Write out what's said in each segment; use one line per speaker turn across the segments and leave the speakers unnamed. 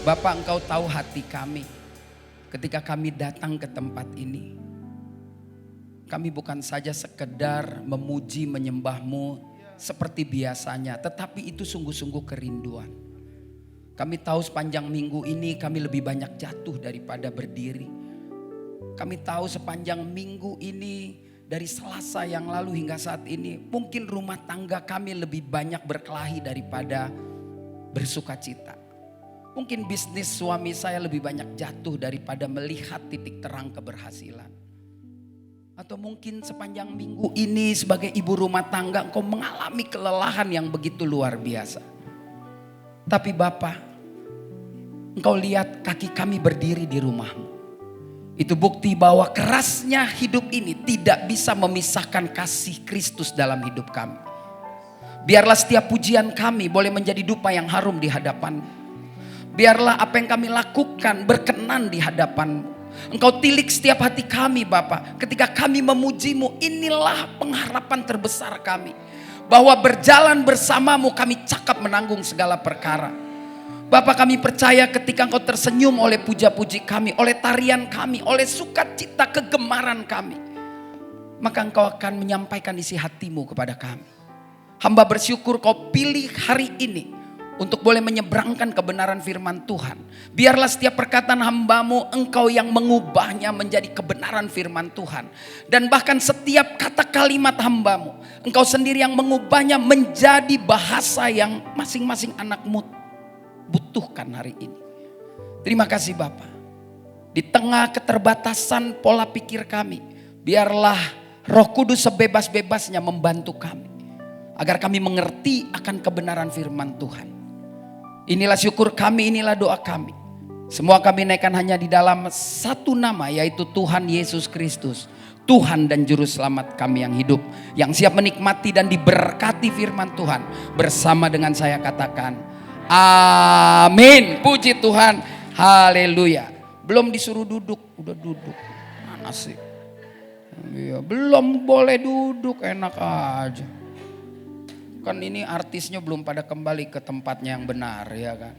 Bapa, Engkau tahu hati kami. Ketika kami datang ke tempat ini, kami bukan saja sekedar memuji menyembah-Mu seperti biasanya, tetapi itu sungguh-sungguh kerinduan. Kami tahu sepanjang minggu ini kami lebih banyak jatuh daripada berdiri. Kami tahu sepanjang minggu ini dari Selasa yang lalu hingga saat ini, mungkin rumah tangga kami lebih banyak berkelahi daripada bersukacita. Mungkin bisnis suami saya lebih banyak jatuh daripada melihat titik terang keberhasilan. Atau mungkin sepanjang minggu ini sebagai ibu rumah tangga engkau mengalami kelelahan yang begitu luar biasa. Tapi Bapa, Engkau lihat kaki kami berdiri di rumah-Mu. Itu bukti bahwa kerasnya hidup ini tidak bisa memisahkan kasih Kristus dalam hidup kami. Biarlah setiap pujian kami boleh menjadi dupa yang harum di hadapan-Mu. Biarlah apa yang kami lakukan berkenan di hadapan-Mu. Engkau tilik setiap hati kami Bapa. Ketika kami memuji-Mu, inilah pengharapan terbesar kami. Bahwa berjalan bersama-Mu kami cakap menanggung segala perkara. Bapa, kami percaya ketika Engkau tersenyum oleh puja-puji kami, oleh tarian kami, oleh sukacita kegemaran kami, maka Engkau akan menyampaikan isi hati-Mu kepada kami. Hamba bersyukur Kau pilih hari ini untuk boleh menyeberangkan kebenaran firman Tuhan. Biarlah setiap perkataan hamba-Mu Engkau yang mengubahnya menjadi kebenaran firman Tuhan. Dan bahkan setiap kata kalimat hamba-Mu Engkau sendiri yang mengubahnya menjadi bahasa yang masing-masing anak-Mu butuhkan hari ini. Terima kasih Bapa. Di tengah keterbatasan pola pikir kami, biarlah Roh Kudus sebebas-bebasnya membantu kami. Agar kami mengerti akan kebenaran firman Tuhan. Inilah syukur kami, inilah doa kami. Semua kami naikkan hanya di dalam satu nama, yaitu Tuhan Yesus Kristus. Tuhan dan Juru Selamat kami yang hidup. Yang siap menikmati dan diberkati firman Tuhan. Bersama dengan saya katakan, amin. Puji Tuhan. Haleluya. Belum disuruh duduk, udah duduk. Mana sih? Ya, belum boleh duduk, enak aja. Kan ini artisnya belum pada kembali ke tempatnya yang benar, ya kan.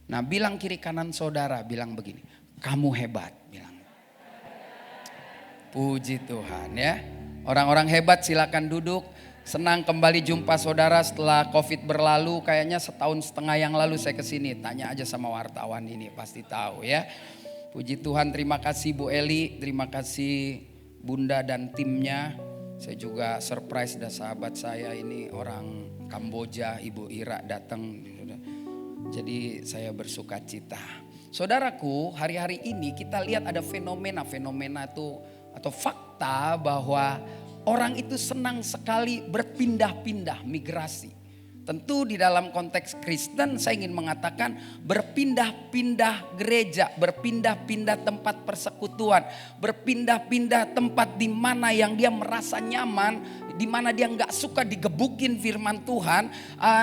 Nah, bilang kiri kanan saudara, bilang begini, kamu hebat, bilang. Puji Tuhan ya. Orang-orang hebat silakan duduk. Senang kembali jumpa saudara setelah COVID berlalu. Kayaknya setahun setengah yang lalu saya kesini. Tanya aja sama wartawan ini, pasti tahu ya. Puji Tuhan, terima kasih Bu Eli, terima kasih Bunda dan timnya. Saya juga surprise, ada sahabat saya ini orang Kamboja, Ibu Ira datang. Jadi saya bersuka cita. Saudaraku, hari-hari ini kita lihat ada fenomena itu atau fakta bahwa orang itu senang sekali berpindah-pindah, migrasi. Tentu di dalam konteks Kristen saya ingin mengatakan berpindah-pindah gereja, berpindah-pindah tempat persekutuan, berpindah-pindah tempat di mana yang dia merasa nyaman, di mana dia nggak suka digebukin firman Tuhan.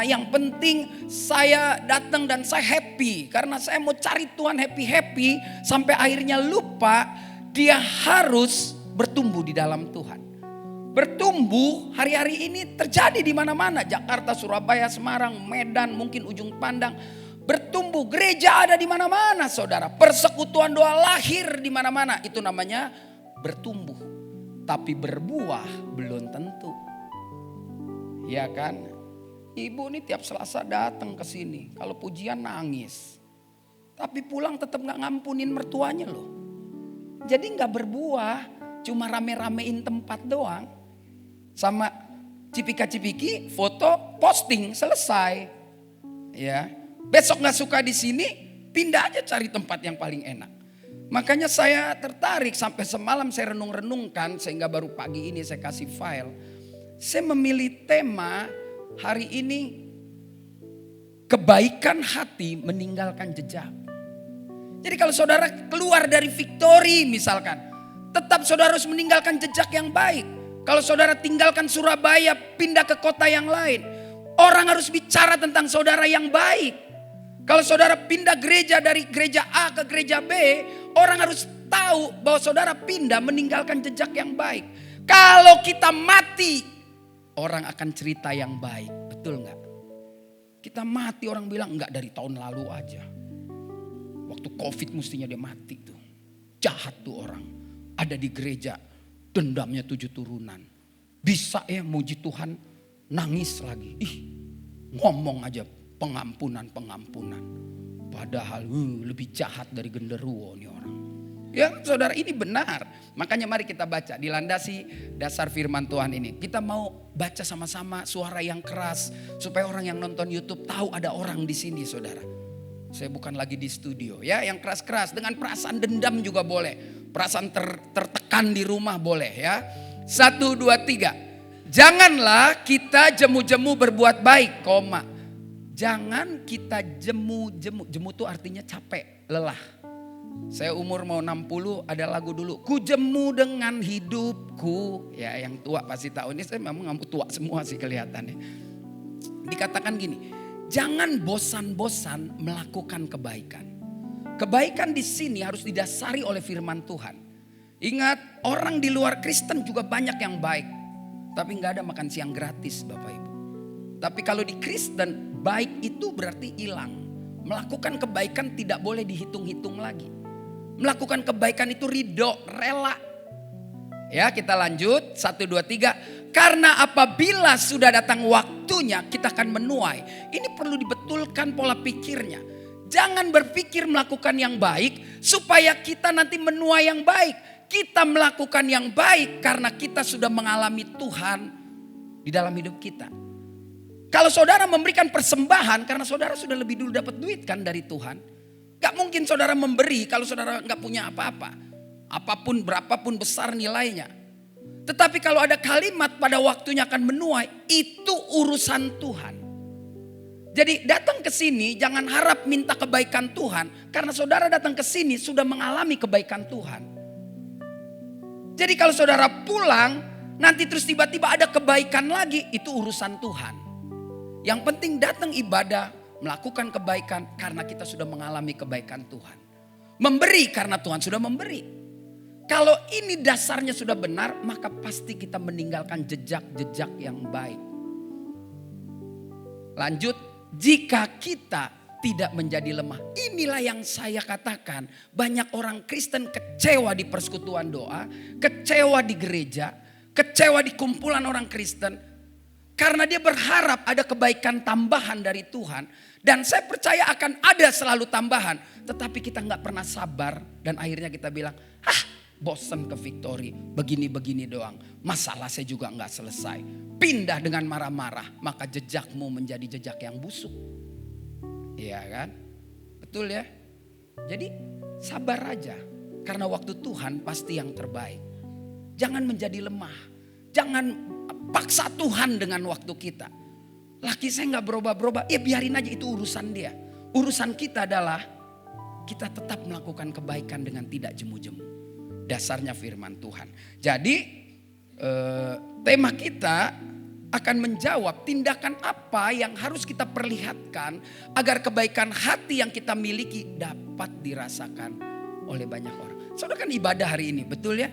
Yang penting saya datang dan saya happy karena saya mau cari Tuhan happy-happy sampai akhirnya lupa dia harus bertumbuh di dalam Tuhan. Bertumbuh hari-hari ini terjadi di mana-mana. Jakarta, Surabaya, Semarang, Medan, mungkin Ujung Pandang. Bertumbuh, gereja ada di mana-mana saudara. Persekutuan doa lahir di mana-mana. Itu namanya bertumbuh. Tapi berbuah belum tentu. Ya kan? Ibu ini tiap Selasa datang ke sini. Kalau pujian nangis. Tapi pulang tetap gak ngampunin mertuanya loh. Jadi gak berbuah. Cuma rame-ramein tempat doang. Sama cipika-cipiki, foto, posting, selesai. Ya, besok nggak suka di sini, pindah aja cari tempat yang paling enak. Makanya saya tertarik sampai semalam saya renung-renungkan sehingga baru pagi ini saya kasih file. Saya memilih tema hari ini kebaikan hati meninggalkan jejak. Jadi kalau saudara keluar dari victory misalkan, tetap saudara harus meninggalkan jejak yang baik. Kalau saudara tinggalkan Surabaya, pindah ke kota yang lain. Orang harus bicara tentang saudara yang baik. Kalau saudara pindah gereja dari gereja A ke gereja B, orang harus tahu bahwa saudara pindah meninggalkan jejak yang baik. Kalau kita mati, orang akan cerita yang baik. Betul nggak? Kita mati orang bilang enggak dari tahun lalu aja. Waktu COVID mestinya dia mati tuh. Jahat tuh orang. Ada di gereja, dendamnya 7 turunan. Bisa ya muji Tuhan, nangis lagi. Ngomong aja pengampunan. Padahal lebih jahat dari genderuwo nih orang. Ya saudara, ini benar. Makanya mari kita baca, dilandasi dasar firman Tuhan ini. Kita mau baca sama-sama suara yang keras. Supaya orang yang nonton YouTube tahu ada orang di sini saudara. Saya bukan lagi di studio ya, yang keras-keras. Dengan perasaan dendam juga boleh. Perasaan tertekan di rumah boleh ya. 1, 2, 3. Janganlah kita jemu-jemu berbuat baik, koma. Jangan kita jemu-jemu. Jemu itu artinya capek, lelah. Saya umur mau 60, ada lagu dulu. Ku jemu dengan hidupku. Ya yang tua pasti tahu. Ini saya memang tua semua sih kelihatannya. Dikatakan gini, jangan bosan-bosan melakukan kebaikan. Kebaikan di sini harus didasari oleh firman Tuhan. Ingat, orang di luar Kristen juga banyak yang baik. Tapi gak ada makan siang gratis Bapak Ibu. Tapi kalau di Kristen, baik itu berarti hilang. Melakukan kebaikan tidak boleh dihitung-hitung lagi. Melakukan kebaikan itu ridho, rela. Ya kita lanjut, 1, 2, 3. Karena apabila sudah datang waktunya kita akan menuai. Ini perlu dibetulkan pola pikirnya. Jangan berpikir melakukan yang baik supaya kita nanti menuai yang baik. Kita melakukan yang baik karena kita sudah mengalami Tuhan di dalam hidup kita. Kalau saudara memberikan persembahan karena saudara sudah lebih dulu dapat duit kan dari Tuhan. Gak mungkin saudara memberi kalau saudara gak punya apa-apa. Apapun berapapun besar nilainya. Tetapi kalau ada kalimat pada waktunya akan menuai, itu urusan Tuhan. Jadi datang ke sini jangan harap minta kebaikan Tuhan. Karena saudara datang ke sini sudah mengalami kebaikan Tuhan. Jadi kalau saudara pulang nanti terus tiba-tiba ada kebaikan lagi, itu urusan Tuhan. Yang penting datang ibadah, melakukan kebaikan karena kita sudah mengalami kebaikan Tuhan. Memberi karena Tuhan sudah memberi. Kalau ini dasarnya sudah benar, maka pasti kita meninggalkan jejak-jejak yang baik. Lanjut, jika kita tidak menjadi lemah. Inilah yang saya katakan, banyak orang Kristen kecewa di persekutuan doa, kecewa di gereja, kecewa di kumpulan orang Kristen. Karena dia berharap ada kebaikan tambahan dari Tuhan. Dan saya percaya akan ada selalu tambahan. Tetapi kita gak pernah sabar. Dan akhirnya kita bilang, bosen ke Victory. Begini-begini doang. Masalah saya juga gak selesai. Pindah dengan marah-marah. Maka jejakmu menjadi jejak yang busuk. Iya kan? Betul ya? Jadi sabar aja. Karena waktu Tuhan pasti yang terbaik. Jangan menjadi lemah. Jangan paksa Tuhan dengan waktu kita. Laki saya gak berubah-berubah. Ya biarin aja, itu urusan dia. Urusan kita adalah kita tetap melakukan kebaikan dengan tidak jemu-jemu. Dasarnya firman Tuhan. Jadi tema kita akan menjawab tindakan apa yang harus kita perlihatkan agar kebaikan hati yang kita miliki dapat dirasakan oleh banyak orang. Saudara kan ibadah hari ini, betul ya?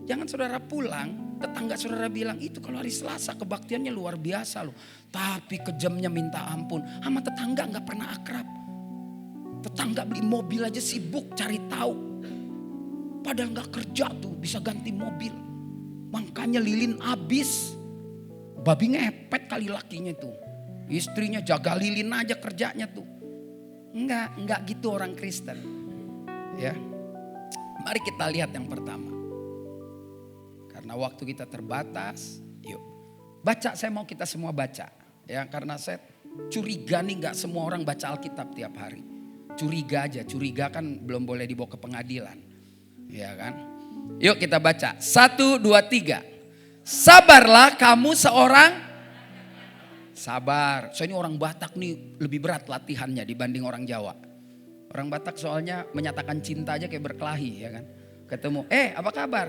Jangan saudara pulang, tetangga saudara bilang, itu kalau hari Selasa kebaktiannya luar biasa loh. Tapi kejamnya minta ampun. Sama tetangga gak pernah akrab. Tetangga beli mobil aja sibuk cari tahu. Padahal gak kerja tuh, bisa ganti mobil. Makanya lilin habis. Babi ngepet kali lakinya tuh. Istrinya jaga lilin aja kerjanya tuh. Enggak gitu orang Kristen. Ya. Mari kita lihat yang pertama. Karena waktu kita terbatas, yuk. Baca, saya mau kita semua baca. Ya, karena saya curiga nih gak semua orang baca Alkitab tiap hari. Curiga aja, curiga kan belum boleh dibawa ke pengadilan. Ya kan? Yuk kita baca. 1, 2, 3. Sabarlah kamu seorang. Sabar. So ini orang Batak nih lebih berat latihannya dibanding orang Jawa. Orang Batak soalnya menyatakan cinta aja kayak berkelahi ya kan. Ketemu, apa kabar?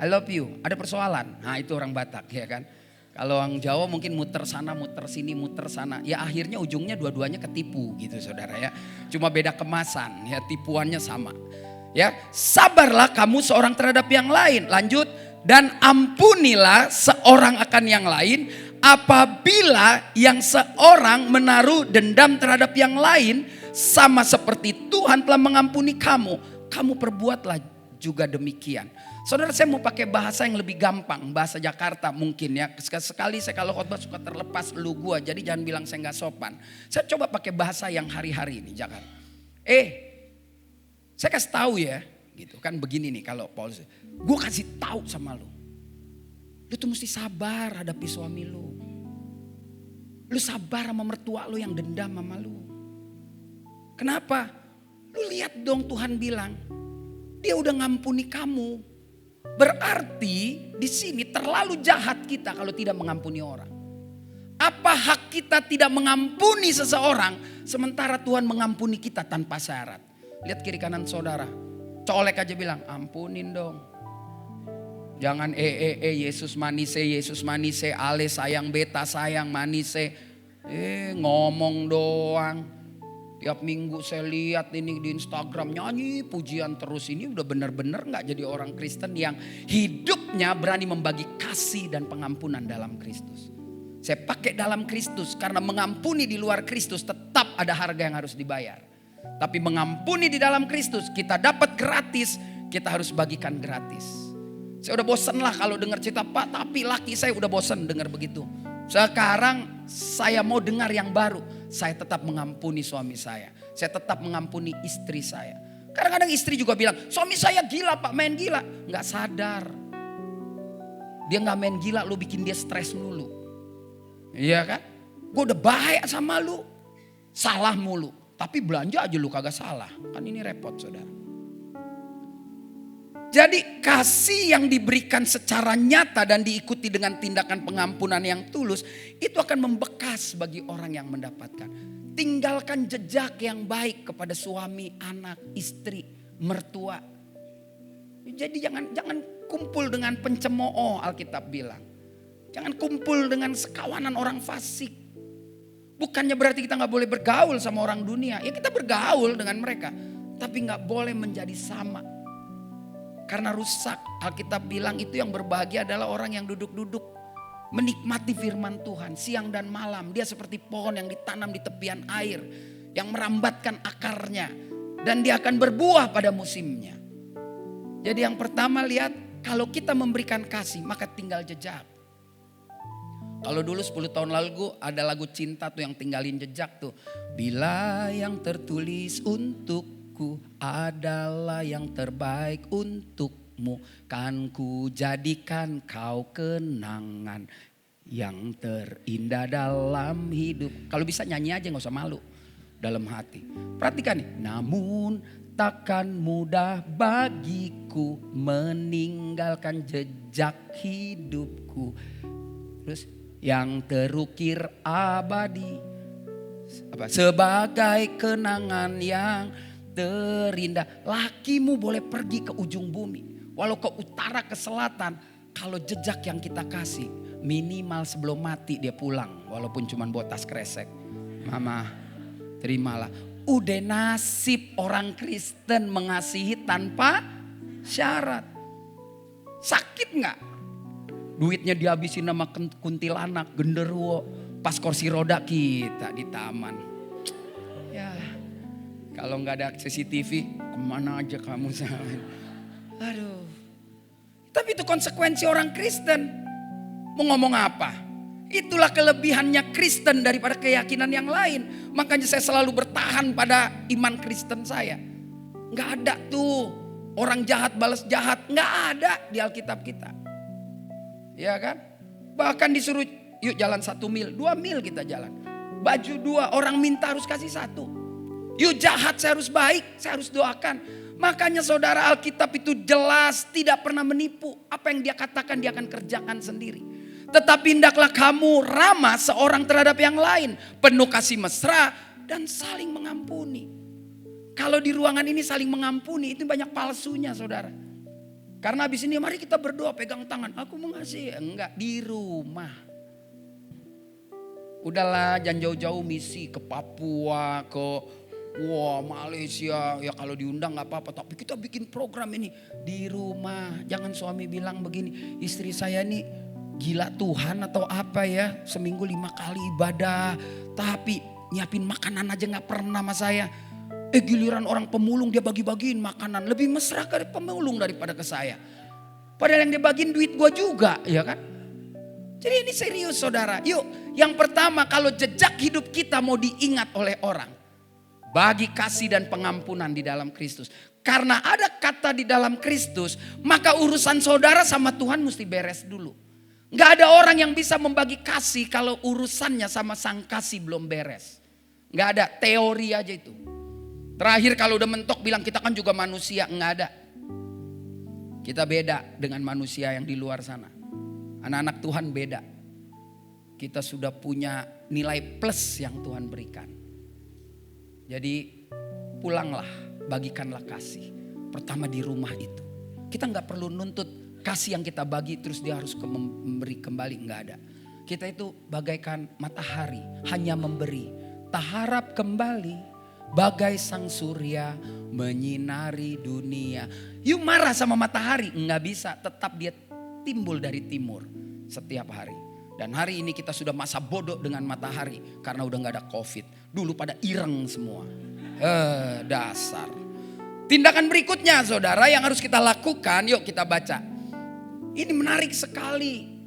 I love you. Ada persoalan. Nah itu orang Batak ya kan. Kalau orang Jawa mungkin muter sana, muter sini, muter sana. Ya akhirnya ujungnya dua-duanya ketipu gitu saudara ya. Cuma beda kemasan ya, tipuannya sama. Ya, sabarlah kamu seorang terhadap yang lain. Lanjut. Dan ampunilah seorang akan yang lain apabila yang seorang menaruh dendam terhadap yang lain. sama seperti Tuhan telah mengampuni kamu, kamu perbuatlah juga demikian. Saudara, saya mau pakai bahasa yang lebih gampang, bahasa Jakarta mungkin ya. Sekali saya kalau khotbah suka terlepas lu gua, jadi jangan bilang saya nggak sopan. Saya coba pakai bahasa yang hari-hari ini Jakarta. Saya kasih tahu ya, gitu kan begini nih kalau Paulus. Gue kasih tahu sama lu. Lu tuh mesti sabar hadapi suami lu. Lu sabar sama mertua lu yang dendam sama lu. Kenapa? Lu lihat dong Tuhan bilang, dia udah ngampuni kamu. Berarti di sini terlalu jahat kita kalau tidak mengampuni orang. Apa hak kita tidak mengampuni seseorang sementara Tuhan mengampuni kita tanpa syarat? Lihat kiri kanan saudara. Colek aja bilang, ampunin dong. Jangan Yesus manise, ale sayang, beta sayang, manise. Ngomong doang. Tiap minggu saya lihat ini di Instagram nyanyi pujian terus. Ini udah benar-benar gak jadi orang Kristen yang hidupnya berani membagi kasih dan pengampunan dalam Kristus. Saya pakai dalam Kristus karena mengampuni di luar Kristus tetap ada harga yang harus dibayar. Tapi mengampuni di dalam Kristus kita dapat gratis, kita harus bagikan gratis. Saya udah bosen lah kalau dengar cerita Pak, tapi laki saya udah bosen dengar begitu. Sekarang saya mau dengar yang baru. Saya tetap mengampuni suami saya. Saya tetap mengampuni istri saya. Kadang-kadang istri juga bilang, suami saya gila Pak, main gila. Gak sadar. Dia gak main gila, lu bikin dia stres mulu. Iya kan? Gue udah baik sama lu. Salah mulu. Tapi belanja aja lu kagak salah. Kan ini repot saudara. Jadi kasih yang diberikan secara nyata dan diikuti dengan tindakan pengampunan yang tulus, itu akan membekas bagi orang yang mendapatkan. Tinggalkan jejak yang baik kepada suami, anak, istri, mertua. Jadi jangan kumpul dengan pencemooh, Alkitab bilang. Jangan kumpul dengan sekawanan orang fasik. Bukannya berarti kita gak boleh bergaul sama orang dunia. Ya kita bergaul dengan mereka. Tapi gak boleh menjadi sama. Karena rusak. Alkitab bilang itu yang berbahagia adalah orang yang duduk-duduk menikmati firman Tuhan siang dan malam. Dia seperti pohon yang ditanam di tepian air, yang merambatkan akarnya dan dia akan berbuah pada musimnya. Jadi yang pertama lihat, kalau kita memberikan kasih maka tinggal jejak. Kalau dulu 10 tahun lalu ada lagu cinta tuh yang tinggalin jejak tuh. Bila yang tertulis untuk adalah yang terbaik untukmu, kan ku jadikan kau kenangan yang terindah dalam hidup. Kalau bisa nyanyi aja gak usah malu dalam hati. Perhatikan nih. Namun takkan mudah bagiku meninggalkan jejak hidupku. Terus yang terukir abadi sebagai kenangan yang terindah. Lakimu boleh pergi ke ujung bumi, walau ke utara ke selatan. Kalau jejak yang kita kasih, minimal sebelum mati dia pulang, walaupun cuma bawa tas kresek. Mama terimalah. Udah nasib orang Kristen mengasihi tanpa syarat. Sakit gak? Duitnya dihabisin sama kuntilanak, genderuwo, pas kursi roda kita di taman. Ya, kalau nggak ada CCTV, kemana aja kamu sama? Aduh. Tapi itu konsekuensi orang Kristen. Mau ngomong apa? Itulah kelebihannya Kristen daripada keyakinan yang lain. Makanya saya selalu bertahan pada iman Kristen saya. Nggak ada tuh orang jahat balas jahat. Nggak ada di Alkitab kita. Ya kan? Bahkan disuruh yuk jalan 1 mil, 2 mil kita jalan. Baju 2, orang minta harus kasih 1. Yuk jahat saya harus baik, saya harus doakan. Makanya saudara, Alkitab itu jelas tidak pernah menipu. Apa yang dia katakan dia akan kerjakan sendiri. Tetapi hendaklah kamu ramah seorang terhadap yang lain. Penuh kasih mesra dan saling mengampuni. Kalau di ruangan ini saling mengampuni itu banyak palsunya saudara. Karena habis ini mari kita berdoa pegang tangan. Aku mengasihi. Enggak, di rumah. Udahlah jangan jauh-jauh misi ke Papua, ke Malaysia. Ya kalau diundang gak apa-apa. Tapi kita bikin program ini di rumah. Jangan suami bilang begini, istri saya nih gila Tuhan atau apa ya. Seminggu 5 kali ibadah. Tapi nyiapin makanan aja gak pernah sama saya. Giliran orang pemulung dia bagi-bagiin makanan. Lebih mesra ke pemulung daripada ke saya. Padahal yang dia bagiin duit gue juga, ya kan? Jadi ini serius saudara. Yuk, yang pertama kalau jejak hidup kita mau diingat oleh orang. Bagi kasih dan pengampunan di dalam Kristus. Karena ada kata di dalam Kristus, maka urusan saudara sama Tuhan mesti beres dulu. Gak ada orang yang bisa membagi kasih kalau urusannya sama sang kasih belum beres. Gak ada, teori aja itu. Terakhir kalau udah mentok bilang kita kan juga manusia, gak ada. Kita beda dengan manusia yang di luar sana. Anak-anak Tuhan beda. Kita sudah punya nilai plus yang Tuhan berikan. Jadi pulanglah, bagikanlah kasih. Pertama di rumah itu. Kita gak perlu nuntut kasih yang kita bagi terus dia harus memberi kembali. Gak ada. Kita itu bagaikan matahari, hanya memberi. Tak harap kembali. Bagai sang surya menyinari dunia. You marah sama matahari? Nggak bisa, tetap dia timbul dari timur setiap hari. Dan hari ini kita sudah masa bodoh dengan matahari karena udah nggak ada COVID. Dulu pada ireng semua. Dasar. Tindakan berikutnya saudara yang harus kita lakukan, yuk kita baca. Ini menarik sekali.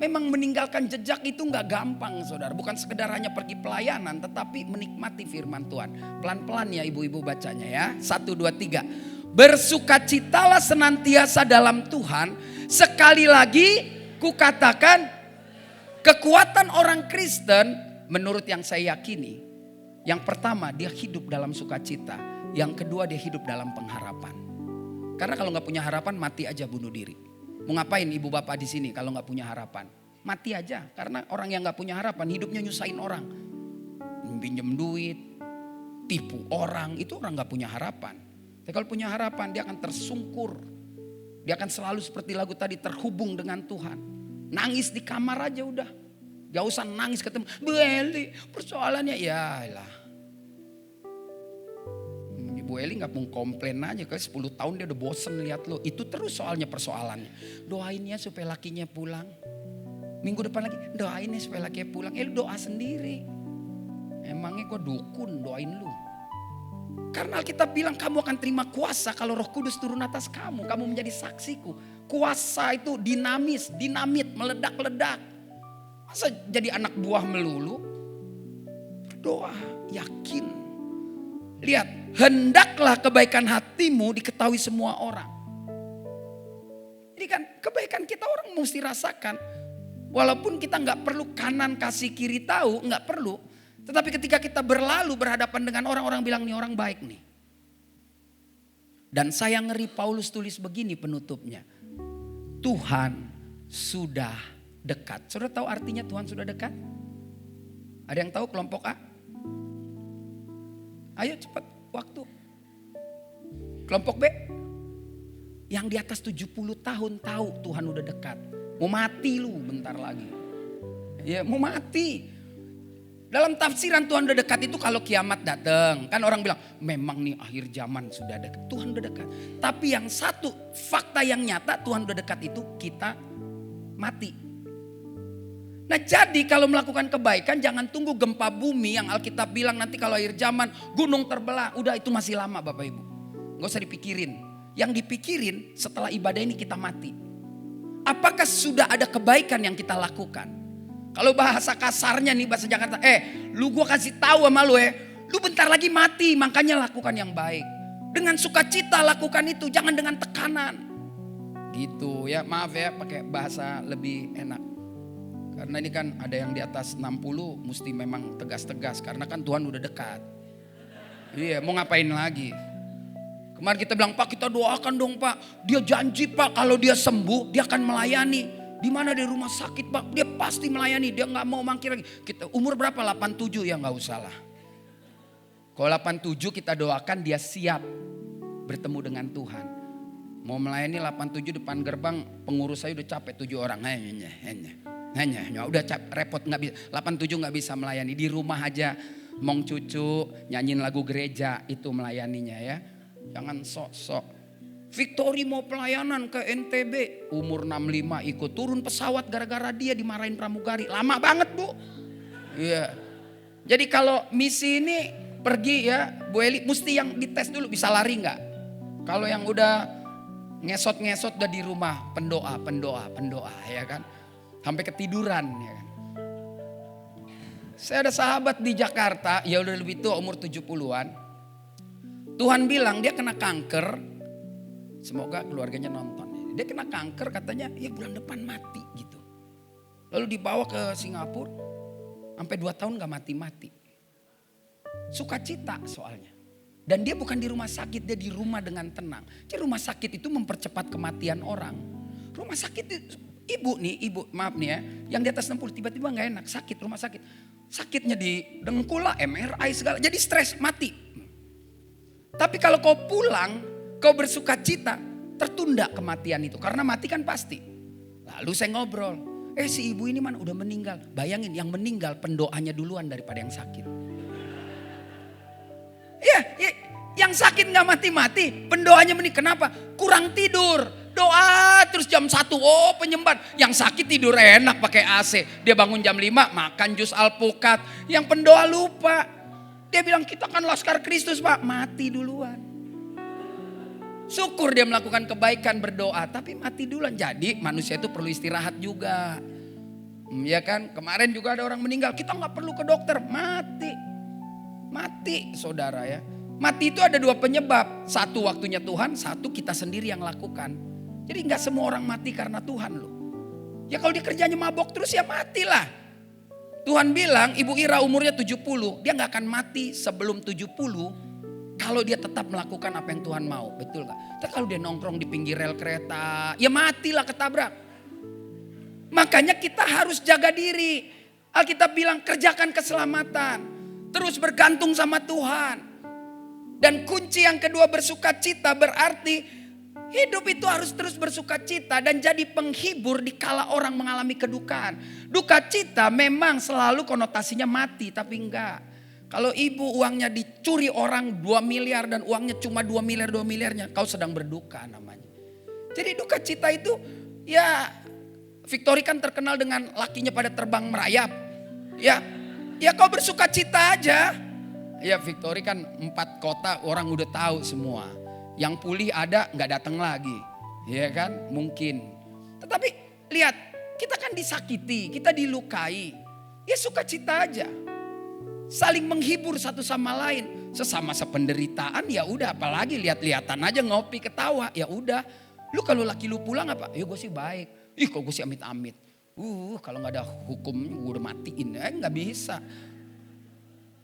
Memang meninggalkan jejak itu gak gampang saudara. Bukan sekedar hanya pergi pelayanan tetapi menikmati firman Tuhan. Pelan-pelan ya ibu-ibu bacanya ya. 1, 2, 3. Bersukacitalah senantiasa dalam Tuhan. Sekali lagi kukatakan kekuatan orang Kristen menurut yang saya yakini. Yang pertama dia hidup dalam sukacita. Yang kedua dia hidup dalam pengharapan. Karena kalau gak punya harapan mati aja bunuh diri. Mau ngapain ibu bapak di sini kalau nggak punya harapan? Mati aja, karena orang yang nggak punya harapan hidupnya nyusahin orang, pinjem duit, tipu orang, itu orang nggak punya harapan. Tapi kalau punya harapan dia akan tersungkur, dia akan selalu seperti lagu tadi terhubung dengan Tuhan. Nangis di kamar aja udah, gak usah nangis ketemu. Bu Eli, persoalannya ya lah. Bu Eli gak mau komplain aja, kayak 10 tahun dia udah bosen lihat lo. Itu terus soalnya persoalannya. Doain ya supaya lakinya pulang. Minggu depan lagi doain ya supaya lakinya pulang. Lu doa sendiri. Emangnya gue dukun doain lu. Karena Alkitab bilang kamu akan terima kuasa kalau Roh Kudus turun atas kamu. Kamu menjadi saksiku. Kuasa itu dinamis, dinamit, meledak-ledak. Masa jadi anak buah melulu? Berdoa, yakin. Lihat, hendaklah kebaikan hatimu diketahui semua orang. Jadi kan kebaikan kita orang mesti rasakan. Walaupun kita gak perlu kanan kasih kiri tahu, gak perlu. Tetapi ketika kita berlalu berhadapan dengan orang-orang bilang nih orang baik nih. Dan saya ngeri Paulus tulis begini penutupnya. Tuhan sudah dekat. Saudara tahu artinya Tuhan sudah dekat? Ada yang tahu kelompok A? Ayo cepat waktu. Kelompok B. Yang di atas 70 tahun tahu Tuhan udah dekat. Mau mati lu bentar lagi. Ya mau mati. Dalam tafsiran Tuhan udah dekat itu kalau kiamat datang. Kan orang bilang memang nih akhir zaman sudah dekat. Tuhan udah dekat. Tapi yang satu fakta yang nyata Tuhan udah dekat itu kita mati. Nah jadi kalau melakukan kebaikan jangan tunggu gempa bumi yang Alkitab bilang nanti kalau akhir zaman gunung terbelah. Udah itu masih lama Bapak Ibu. Gak usah dipikirin. Yang dipikirin setelah ibadah ini kita mati. Apakah sudah ada kebaikan yang kita lakukan? Kalau bahasa kasarnya nih bahasa Jakarta. Lu gua kasih tahu sama lu lu bentar lagi mati makanya lakukan yang baik. Dengan sukacita lakukan itu jangan dengan tekanan. Gitu ya maaf ya pakai bahasa lebih enak. Karena ini kan ada yang di atas 60 mesti memang tegas-tegas. Karena kan Tuhan udah dekat. Iya mau ngapain lagi. Kemarin kita bilang Pak kita doakan dong Pak. Dia janji Pak kalau dia sembuh dia akan melayani. Di mana di rumah sakit Pak dia pasti melayani. Dia gak mau mangkir lagi. Kita umur berapa 87 ya gak usah lah. Kalau 87 kita doakan dia siap bertemu dengan Tuhan. Mau melayani 87 depan gerbang pengurus saya udah capek 7 orang. Hanya udah repot nggak bisa 87 nggak bisa melayani di rumah aja mong cucu nyanyiin lagu gereja itu melayaninya ya jangan sok-sok. Victory mau pelayanan ke NTB umur 65 ikut turun pesawat gara-gara dia dimarahin pramugari lama banget bu. Iya Jadi kalau misi ini pergi ya Bu Eli, mesti yang dites dulu bisa lari nggak. Kalau yang udah ngesot-ngesot udah di rumah pendoa ya kan. Sampai ketiduran ya kan. Saya ada sahabat di Jakarta, ya udah lebih tua umur 70-an. Tuhan bilang dia kena kanker. Semoga keluarganya nonton. Dia kena kanker katanya ya bulan depan mati gitu. Lalu dibawa ke Singapura. Sampai 2 tahun gak mati-mati. Sukacita soalnya. Dan dia bukan di rumah sakit, dia di rumah dengan tenang. Jadi rumah sakit itu mempercepat kematian orang. Rumah sakit ibu maaf nih ya. Yang di atas 60 tiba-tiba gak enak, sakit rumah sakit. Sakitnya di dengkul lah, MRI segala. Jadi stres, mati. Tapi kalau kau pulang, kau bersukacita, tertunda kematian itu. Karena mati kan pasti. Lalu saya ngobrol. Si ibu ini udah meninggal. Bayangin yang meninggal pendoanya duluan daripada yang sakit. Ya, yang sakit gak mati-mati, pendoanya meninggal. Kenapa? Kurang tidur. Doa terus jam 1, penyembahan. Yang sakit tidur enak pakai AC. Dia bangun jam 5 makan jus alpukat. Yang pendoa lupa. Dia bilang kita kan laskar Kristus Pak. Mati duluan. Syukur dia melakukan kebaikan berdoa. Tapi mati duluan. Jadi manusia itu perlu istirahat juga. Ya kan. Kemarin juga ada orang meninggal. Kita gak perlu ke dokter. Mati saudara ya. Mati itu ada 2 penyebab. Satu waktunya Tuhan. Satu kita sendiri yang lakukan. Jadi gak semua orang mati karena Tuhan loh. Ya kalau dia kerjanya mabok terus ya matilah. Tuhan bilang Ibu Ira umurnya 70. Dia gak akan mati sebelum 70. Kalau dia tetap melakukan apa yang Tuhan mau. Betul gak? Tapi kalau dia nongkrong di pinggir rel kereta. Ya matilah ketabrak. Makanya kita harus jaga diri. Alkitab bilang kerjakan keselamatan. Terus bergantung sama Tuhan. Dan kunci yang kedua bersukacita berarti hidup itu harus terus bersukacita dan jadi penghibur di kala orang mengalami kedukaan. Duka cita memang selalu konotasinya mati, tapi enggak. Kalau ibu uangnya dicuri orang 2 miliar dan uangnya cuma 2 miliarnya, kau sedang berduka namanya. Jadi duka cita itu ya Victory kan terkenal dengan lakinya pada terbang merayap. Ya kau bersuka cita aja. Ya Victory kan 4 kota orang udah tahu semua. Yang pulih ada nggak datang lagi. Ya kan mungkin. Tetapi lihat kita kan disakiti, kita dilukai. Ya sukacita aja. Saling menghibur satu sama lain. Sesama sependeritaan ya udah, apalagi lihat-lihatan aja ngopi ketawa ya udah. Lu kalau laki lu pulang apa? Ya gue sih baik. Kok gue sih amit-amit. Kalau nggak ada hukum gue udah matiin. Nggak bisa.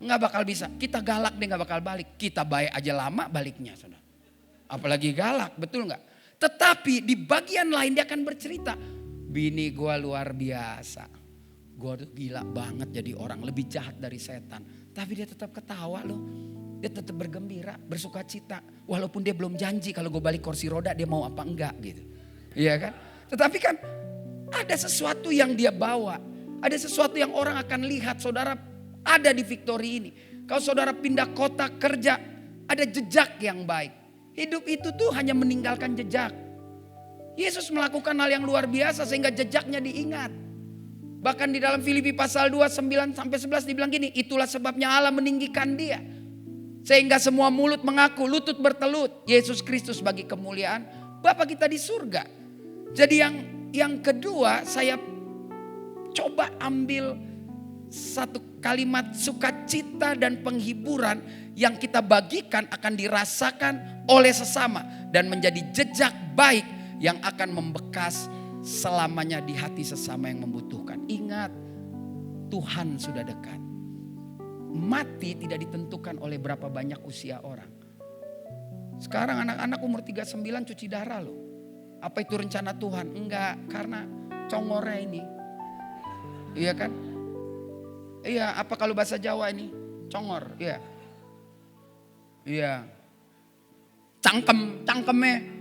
Nggak bakal bisa. Kita galak dia nggak bakal balik. Kita baik aja lama baliknya, saudara. Apalagi galak, betul nggak? Tetapi di bagian lain dia akan bercerita. Bini gue luar biasa. Gue tuh gila banget jadi orang, lebih jahat dari setan. Tapi dia tetap ketawa loh. Dia tetap bergembira, bersuka cita. Walaupun dia belum janji kalau gue balik kursi roda dia mau apa enggak gitu. Iya kan? Tetapi kan ada sesuatu yang dia bawa. Ada sesuatu yang orang akan lihat saudara ada di Victory ini. Kalau saudara pindah kota kerja, ada jejak yang baik. Hidup itu tuh hanya meninggalkan jejak. Yesus melakukan hal yang luar biasa sehingga jejaknya diingat. Bahkan di dalam Filipi pasal 2, 9-11 dibilang gini. Itulah sebabnya Allah meninggikan dia. Sehingga semua mulut mengaku, lutut bertelut. Yesus Kristus bagi kemuliaan Bapa kita di surga. Jadi yang kedua saya coba ambil satu kalimat sukacita dan penghiburan yang kita bagikan akan dirasakan oleh sesama. Dan menjadi jejak baik yang akan membekas selamanya di hati sesama yang membutuhkan. Ingat, Tuhan sudah dekat. Mati tidak ditentukan oleh berapa banyak usia orang. Sekarang anak-anak umur 39 cuci darah loh. Apa itu rencana Tuhan? Enggak, karena congornya ini. Iya kan? Iya, apa kalau bahasa Jawa ini? Congor, iya. Iya. Cangkemnya.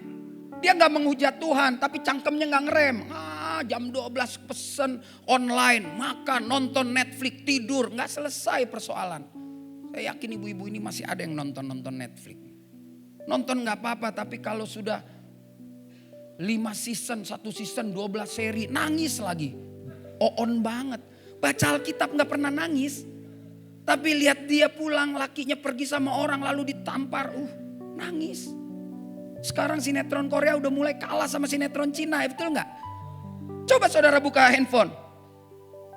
Dia gak menghujat Tuhan, tapi cangkemnya gak ngerem. Jam 12 pesen online, makan, nonton Netflix, tidur. Gak selesai persoalan. Saya yakin ibu-ibu ini masih ada yang nonton Netflix. Nonton gak apa-apa, tapi kalau sudah 5 season, 1 season, 12 seri, nangis lagi. On banget. Baca Alkitab gak pernah nangis. Tapi lihat dia pulang, lakinya pergi sama orang lalu ditampar. Nangis. Sekarang sinetron Korea udah mulai kalah sama sinetron Cina, ya betul nggak? Coba saudara buka handphone.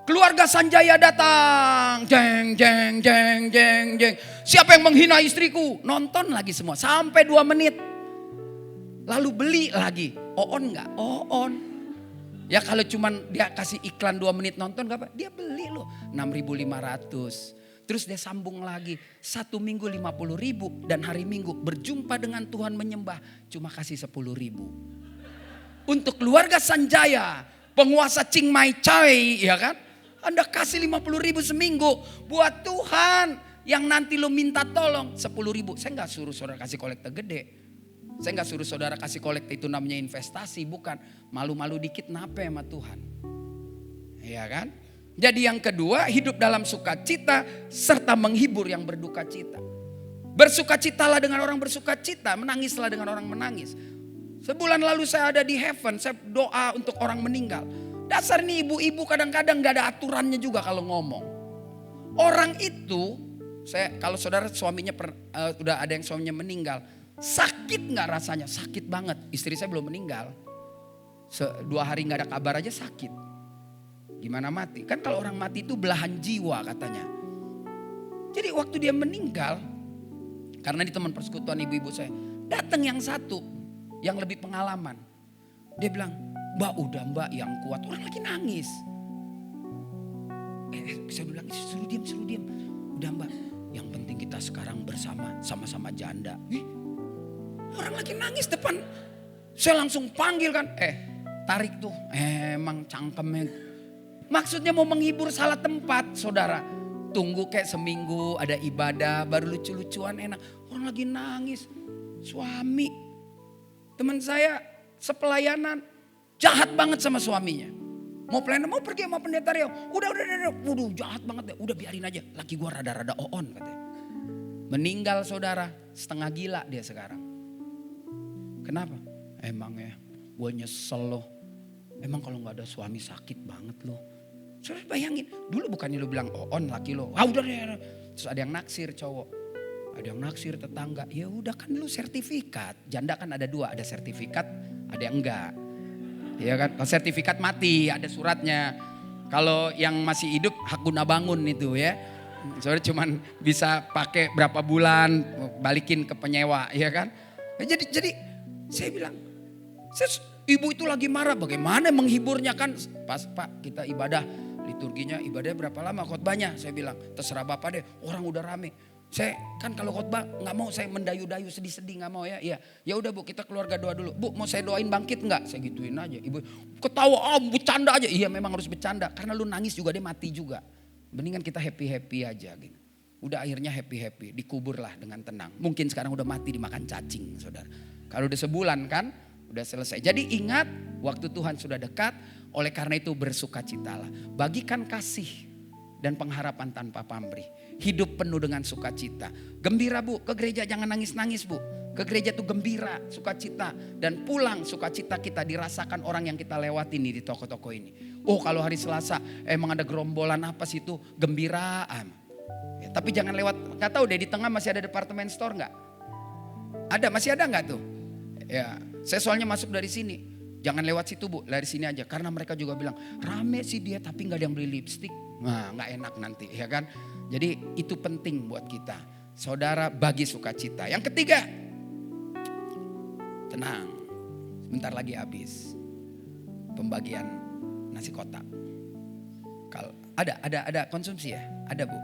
Keluarga Sanjaya datang. Jeng, jeng, jeng, jeng, jeng. Siapa yang menghina istriku? Nonton lagi semua sampai 2 menit. Lalu beli lagi. On nggak? On. Ya kalau cuman dia kasih iklan 2 menit nonton gak apa? Dia beli loh 6.500. Terus dia sambung lagi. 1 minggu 50.000 dan hari Minggu berjumpa dengan Tuhan menyembah cuma kasih 10.000. Untuk keluarga Sanjaya, penguasa Chiang Mai Chai, ya kan? Anda kasih 50.000 seminggu buat Tuhan yang nanti lo minta tolong 10.000. Saya nggak suruh saudara kasih kolekte gede. Saya nggak suruh saudara kasih kolekte itu namanya investasi, bukan. Malu-malu dikit nape sama Tuhan. Iya kan? Jadi yang kedua, hidup dalam sukacita serta menghibur yang berduka cita. Bersukacitalah dengan orang bersukacita, menangislah dengan orang menangis. Sebulan lalu saya ada di Heaven, saya doa untuk orang meninggal. Dasar nih ibu-ibu kadang-kadang gak ada aturannya juga kalau ngomong. Orang itu, kalau saudara suaminya udah ada yang suaminya meninggal, sakit gak rasanya? Sakit banget. Istri saya belum meninggal. 2 hari gak ada kabar aja sakit. Gimana mati? Kan kalau orang mati itu belahan jiwa katanya. Jadi waktu dia meninggal, karena di teman persekutuan ibu-ibu saya, datang yang satu, yang lebih pengalaman. Dia bilang, Mbak udah mbak yang kuat. Orang lagi nangis. Saya bilang, suruh diam. Udah mbak, yang penting kita sekarang bersama, sama-sama janda. Orang lagi nangis depan. Saya langsung panggil kan. Tarik tuh. Emang cangkemnya. Maksudnya mau menghibur salah tempat saudara. Tunggu kayak seminggu ada ibadah baru lucu-lucuan enak. Orang lagi nangis. Suami. Teman saya sepelayanan. Jahat banget sama suaminya. Mau pergi sama pendeta Rio. Udah, jahat banget deh. Udah biarin aja. Laki gua rada-rada on katanya. Meninggal saudara. Setengah gila dia sekarang. Kenapa? Emang ya, gue nyesel loh. Emang kalau gak ada suami sakit banget loh. Saudara bayangin, dulu bukannya lo bilang on laki lo. Udah deh. Terus ada yang naksir cowok. Ada yang naksir tetangga. Ya udah kan lu sertifikat. Janda kan ada 2, ada sertifikat, ada yang enggak. Ya kan, kalau sertifikat mati, ada suratnya. Kalau yang masih hidup hak guna bangun itu ya. Saudara cuman bisa pakai berapa bulan, balikin ke penyewa, ya kan. Jadi saya bilang, ibu itu lagi marah, bagaimana menghiburnya kan? Pak kita ibadah, liturginya ibadahnya berapa lama khotbahnya? Saya bilang, terserah Bapak deh, orang udah rame. Saya kan kalau khotbah nggak mau saya mendayu-dayu sedih-sedih, nggak mau ya. Iya, ya udah Bu, kita keluarga doa dulu. Bu, mau saya doain bangkit nggak? Saya gituin aja. Ibu ketawa, bercanda aja. Iya, memang harus bercanda karena lu nangis juga dia mati juga. Mendingan kita happy-happy aja gitu. Udah akhirnya happy-happy, dikubur lah dengan tenang. Mungkin sekarang udah mati dimakan cacing, saudara. Kalau udah sebulan kan, udah selesai. Jadi ingat, waktu Tuhan sudah dekat. Oleh karena itu bersukacitalah. Bagikan kasih dan pengharapan tanpa pamrih. Hidup penuh dengan sukacita. Gembira Bu, ke gereja jangan nangis-nangis Bu. Ke gereja tuh gembira, sukacita. Dan pulang sukacita kita dirasakan orang yang kita lewati nih di toko-toko ini. Oh kalau hari Selasa emang ada gerombolan apa sih itu, gembiraan. Ya, tapi jangan lewat, gak tahu deh di tengah masih ada departemen store gak? Ada, masih ada gak tuh? Ya, saya soalnya masuk dari sini. Jangan lewat situ Bu, dari sini aja. Karena mereka juga bilang, rame sih dia tapi gak ada yang beli lipstik. Nah gak enak nanti ya kan. Jadi itu penting buat kita. Saudara bagi sukacita. Yang ketiga, tenang. Sebentar lagi habis. Pembagian nasi kotak. Kalau ada konsumsi ya? Ada Bu.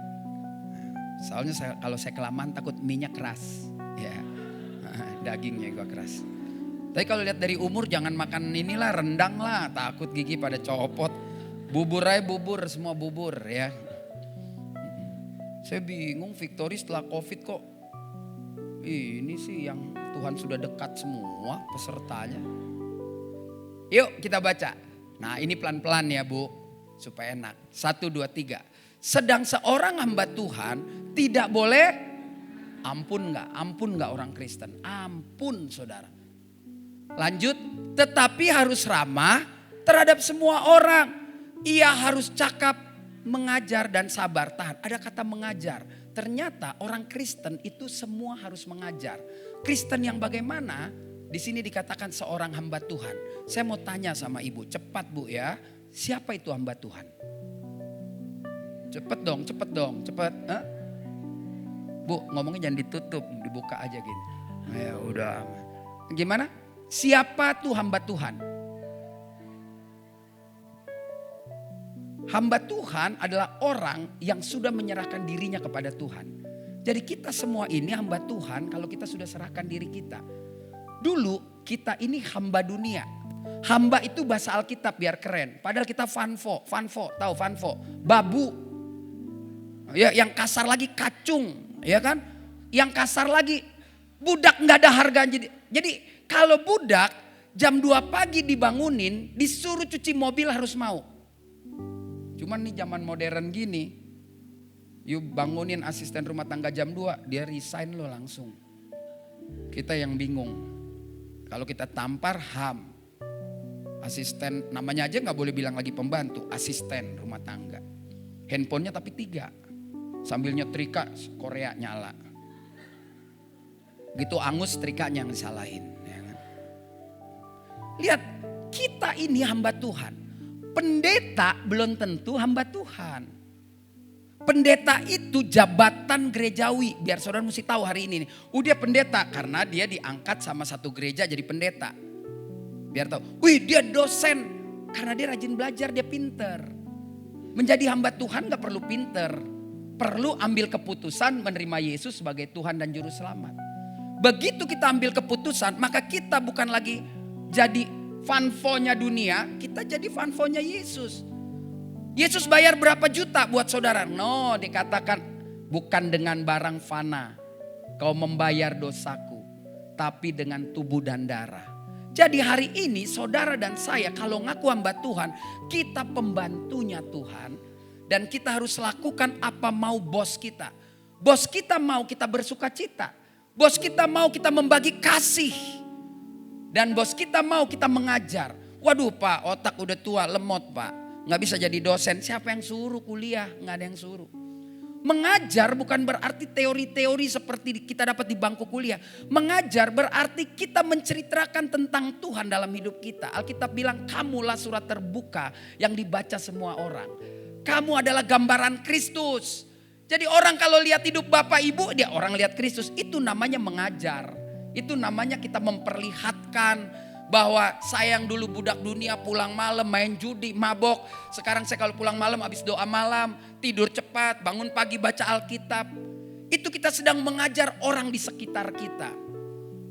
Soalnya kalau saya kelamaan takut minyak keras. Ya, dagingnya juga keras. Tapi kalau lihat dari umur jangan makan inilah, rendang lah. Takut gigi pada copot. Bubur aja bubur, semua bubur ya. Saya bingung Victory setelah COVID kok. Ini sih yang Tuhan sudah dekat semua pesertanya. Yuk kita baca. Nah ini pelan-pelan ya Bu. Supaya enak. 1, 2, 3. Sedang seorang hamba Tuhan tidak boleh ampun gak orang Kristen? Ampun saudara. Lanjut, tetapi harus ramah terhadap semua orang. Ia harus cakap mengajar dan sabar. Tahan, ada kata mengajar. Ternyata orang Kristen itu semua harus mengajar. Kristen yang bagaimana? Di sini dikatakan seorang hamba Tuhan. Saya mau tanya sama ibu, cepat bu ya. Siapa itu hamba Tuhan? Cepet dong, cepet. Bu, ngomongnya jangan ditutup, dibuka aja gini. Ya udah. Gimana? Siapa tuh hamba Tuhan? Hamba Tuhan adalah orang yang sudah menyerahkan dirinya kepada Tuhan. Jadi kita semua ini hamba Tuhan kalau kita sudah serahkan diri kita. Dulu kita ini hamba dunia. Hamba itu bahasa Alkitab biar keren. Padahal kita fanfo, tahu fanfo, babu. Ya, yang kasar lagi kacung, ya kan? Yang kasar lagi budak nggak ada harganya. Jadi kalau budak jam 2 pagi dibangunin, disuruh cuci mobil harus mau. Cuman nih zaman modern gini, yuk bangunin asisten rumah tangga jam 2, dia resign lo langsung. Kita yang bingung. Kalau kita tampar HAM, asisten namanya aja gak boleh bilang lagi pembantu, asisten rumah tangga. Handphonenya tapi 3, sambil nyetrika Korea nyala. Gitu angus trikanya yang disalahin. Ya kan? Lihat, kita ini hamba Tuhan. Pendeta belum tentu hamba Tuhan. Pendeta itu jabatan gerejawi. Biar saudara mesti tahu hari ini. Dia pendeta karena dia diangkat sama satu gereja jadi pendeta. Biar tahu. Dia dosen. Karena dia rajin belajar, dia pinter. Menjadi hamba Tuhan gak perlu pinter. Perlu ambil keputusan menerima Yesus sebagai Tuhan dan Juru Selamat. Begitu kita ambil keputusan, maka kita bukan lagi jadi fanfonya dunia, kita jadi fanfonya Yesus. Yesus bayar berapa juta buat saudara? No, dikatakan bukan dengan barang fana kau membayar dosaku, tapi dengan tubuh dan darah. Jadi hari ini saudara dan saya kalau ngaku hamba Tuhan, kita pembantunya Tuhan. Dan kita harus lakukan apa mau bos kita. Bos kita mau kita bersuka cita. Bos kita mau kita membagi kasih. Dan bos kita mau kita mengajar. Waduh pak, otak udah tua, lemot pak. Gak bisa jadi dosen. Siapa yang suruh kuliah? Gak ada yang suruh. Mengajar bukan berarti teori-teori seperti kita dapat di bangku kuliah. Mengajar berarti kita menceritakan tentang Tuhan dalam hidup kita. Alkitab bilang kamulah surat terbuka yang dibaca semua orang. Kamu adalah gambaran Kristus. Jadi orang kalau lihat hidup bapak ibu, dia orang lihat Kristus. Itu namanya mengajar. Itu namanya kita memperlihatkan bahwa saya yang dulu budak dunia pulang malam main judi, mabok. Sekarang saya kalau pulang malam habis doa malam, tidur cepat, bangun pagi baca Alkitab. Itu kita sedang mengajar orang di sekitar kita.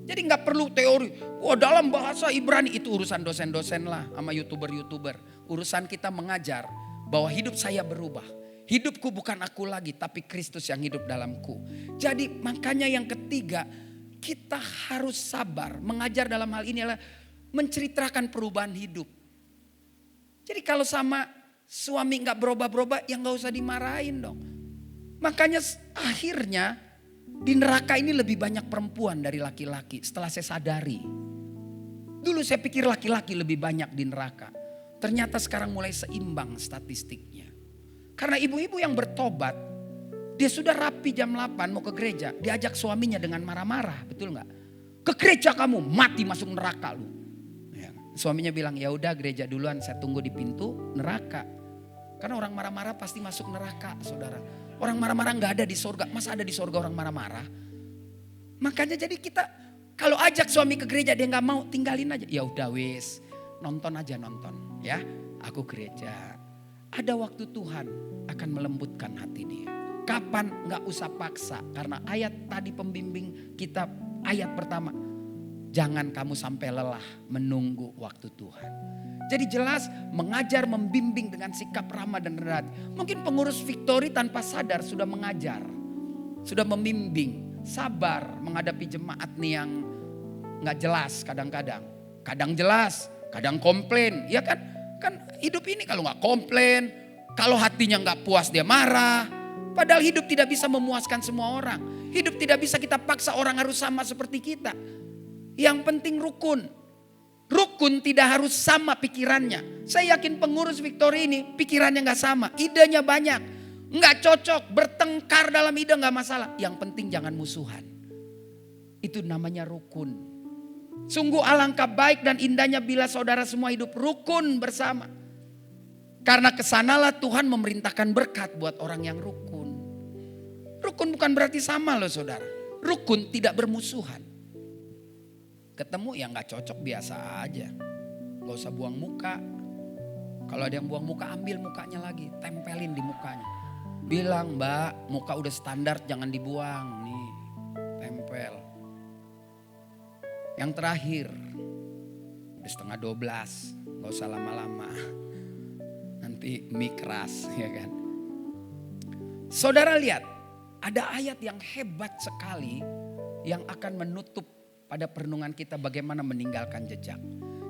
Jadi gak perlu teori. Dalam bahasa Ibrani itu urusan dosen-dosen lah sama YouTuber-YouTuber. Urusan kita mengajar bahwa hidup saya berubah. Hidupku bukan aku lagi tapi Kristus yang hidup dalamku. Jadi makanya yang ketiga, kita harus sabar. Mengajar dalam hal ini adalah menceritakan perubahan hidup. Jadi kalau sama suami gak berubah-berubah, ya gak usah dimarahin dong. Makanya akhirnya di neraka ini lebih banyak perempuan dari laki-laki setelah saya sadari. Dulu saya pikir laki-laki lebih banyak di neraka. Ternyata sekarang mulai seimbang statistiknya. Karena ibu-ibu yang bertobat, dia sudah rapi jam 8 mau ke gereja. Diajak suaminya dengan marah-marah. Betul gak? Ke gereja kamu mati masuk neraka lu. Ya. Suaminya bilang ya udah gereja duluan saya tunggu di pintu neraka. Karena orang marah-marah pasti masuk neraka saudara. Orang marah-marah gak ada di surga. Masa ada di surga orang marah-marah? Makanya jadi kita kalau ajak suami ke gereja dia gak mau tinggalin aja. Ya udah wis nonton aja nonton ya. Aku gereja. Ada waktu Tuhan akan melembutkan hati dia. Kapan gak usah paksa. Karena ayat tadi pembimbing kita ayat pertama. Jangan kamu sampai lelah menunggu waktu Tuhan. Jadi jelas mengajar membimbing dengan sikap ramah dan rendah. Mungkin pengurus Victory tanpa sadar sudah mengajar. Sudah membimbing. Sabar menghadapi jemaat nih yang gak jelas kadang-kadang. Kadang jelas, kadang komplain. Ya kan? Kan hidup ini kalau gak komplain. Kalau hatinya gak puas dia marah. Padahal hidup tidak bisa memuaskan semua orang. Hidup tidak bisa kita paksa orang harus sama seperti kita. Yang penting rukun. Rukun tidak harus sama pikirannya. Saya yakin pengurus Victory ini pikirannya gak sama. Idenya banyak. Gak cocok, bertengkar dalam ide gak masalah. Yang penting jangan musuhan. Itu namanya rukun. Sungguh alangkah baik dan indahnya bila saudara semua hidup rukun bersama. Karena kesanalah Tuhan memerintahkan berkat buat orang yang rukun. Rukun bukan berarti sama loh saudara. Rukun tidak bermusuhan. Ketemu yang gak cocok biasa aja. Gak usah buang muka. Kalau ada yang buang muka, ambil mukanya lagi. Tempelin di mukanya. Bilang, Mbak, muka udah standar, jangan dibuang. Nih, tempel. Yang terakhir, udah setengah 12. Gak usah lama-lama. Nanti mie keras, ya kan. Saudara lihat, ada ayat yang hebat sekali yang akan menutup pada perenungan kita bagaimana meninggalkan jejak.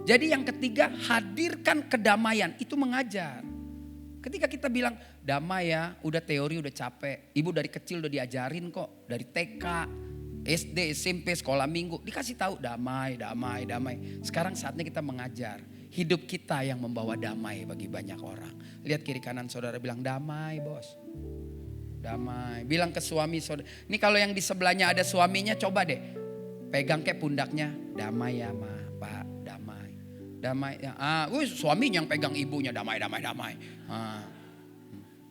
Jadi yang ketiga, hadirkan kedamaian. Itu mengajar. Ketika kita bilang damai ya, udah teori udah capek. Ibu dari kecil udah diajarin kok. Dari TK, SD, SMP, sekolah minggu. Dikasih tahu damai, damai, damai. Sekarang saatnya kita mengajar. Hidup kita yang membawa damai bagi banyak orang. Lihat kiri kanan saudara, bilang damai bos. Damai. Bilang ke suami saudara. Ini kalau yang di sebelahnya ada suaminya, coba deh. Pegang kayak pundaknya, damai ya ma, pak, damai. Damai ya, suaminya yang pegang ibunya, damai, damai, damai.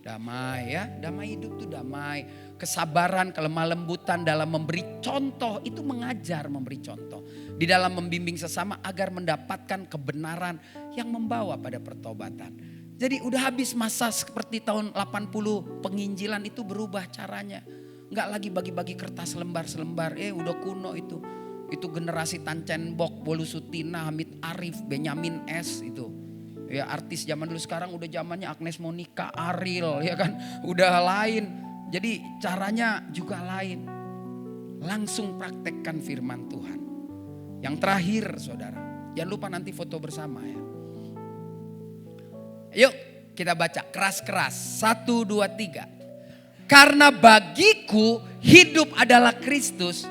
Damai ya, damai hidup tuh damai. Kesabaran, kelemah lembutan dalam memberi contoh, itu mengajar memberi contoh. Di dalam membimbing sesama agar mendapatkan kebenaran yang membawa pada pertobatan. Jadi udah habis masa seperti tahun 80 penginjilan, itu berubah caranya. Nggak lagi bagi-bagi kertas lembar-selembar. Udah kuno itu. Itu generasi Tancen Bok, Bolu Sutina, Hamid Arif, Benyamin S itu. Ya artis zaman dulu, sekarang udah zamannya Agnes Monica, Ariel ya kan. Udah lain. Jadi caranya juga lain. Langsung praktekkan firman Tuhan. Yang terakhir saudara. Jangan lupa nanti foto bersama ya. Yuk kita baca keras-keras. 1, 2, 3. Karena bagiku hidup adalah Kristus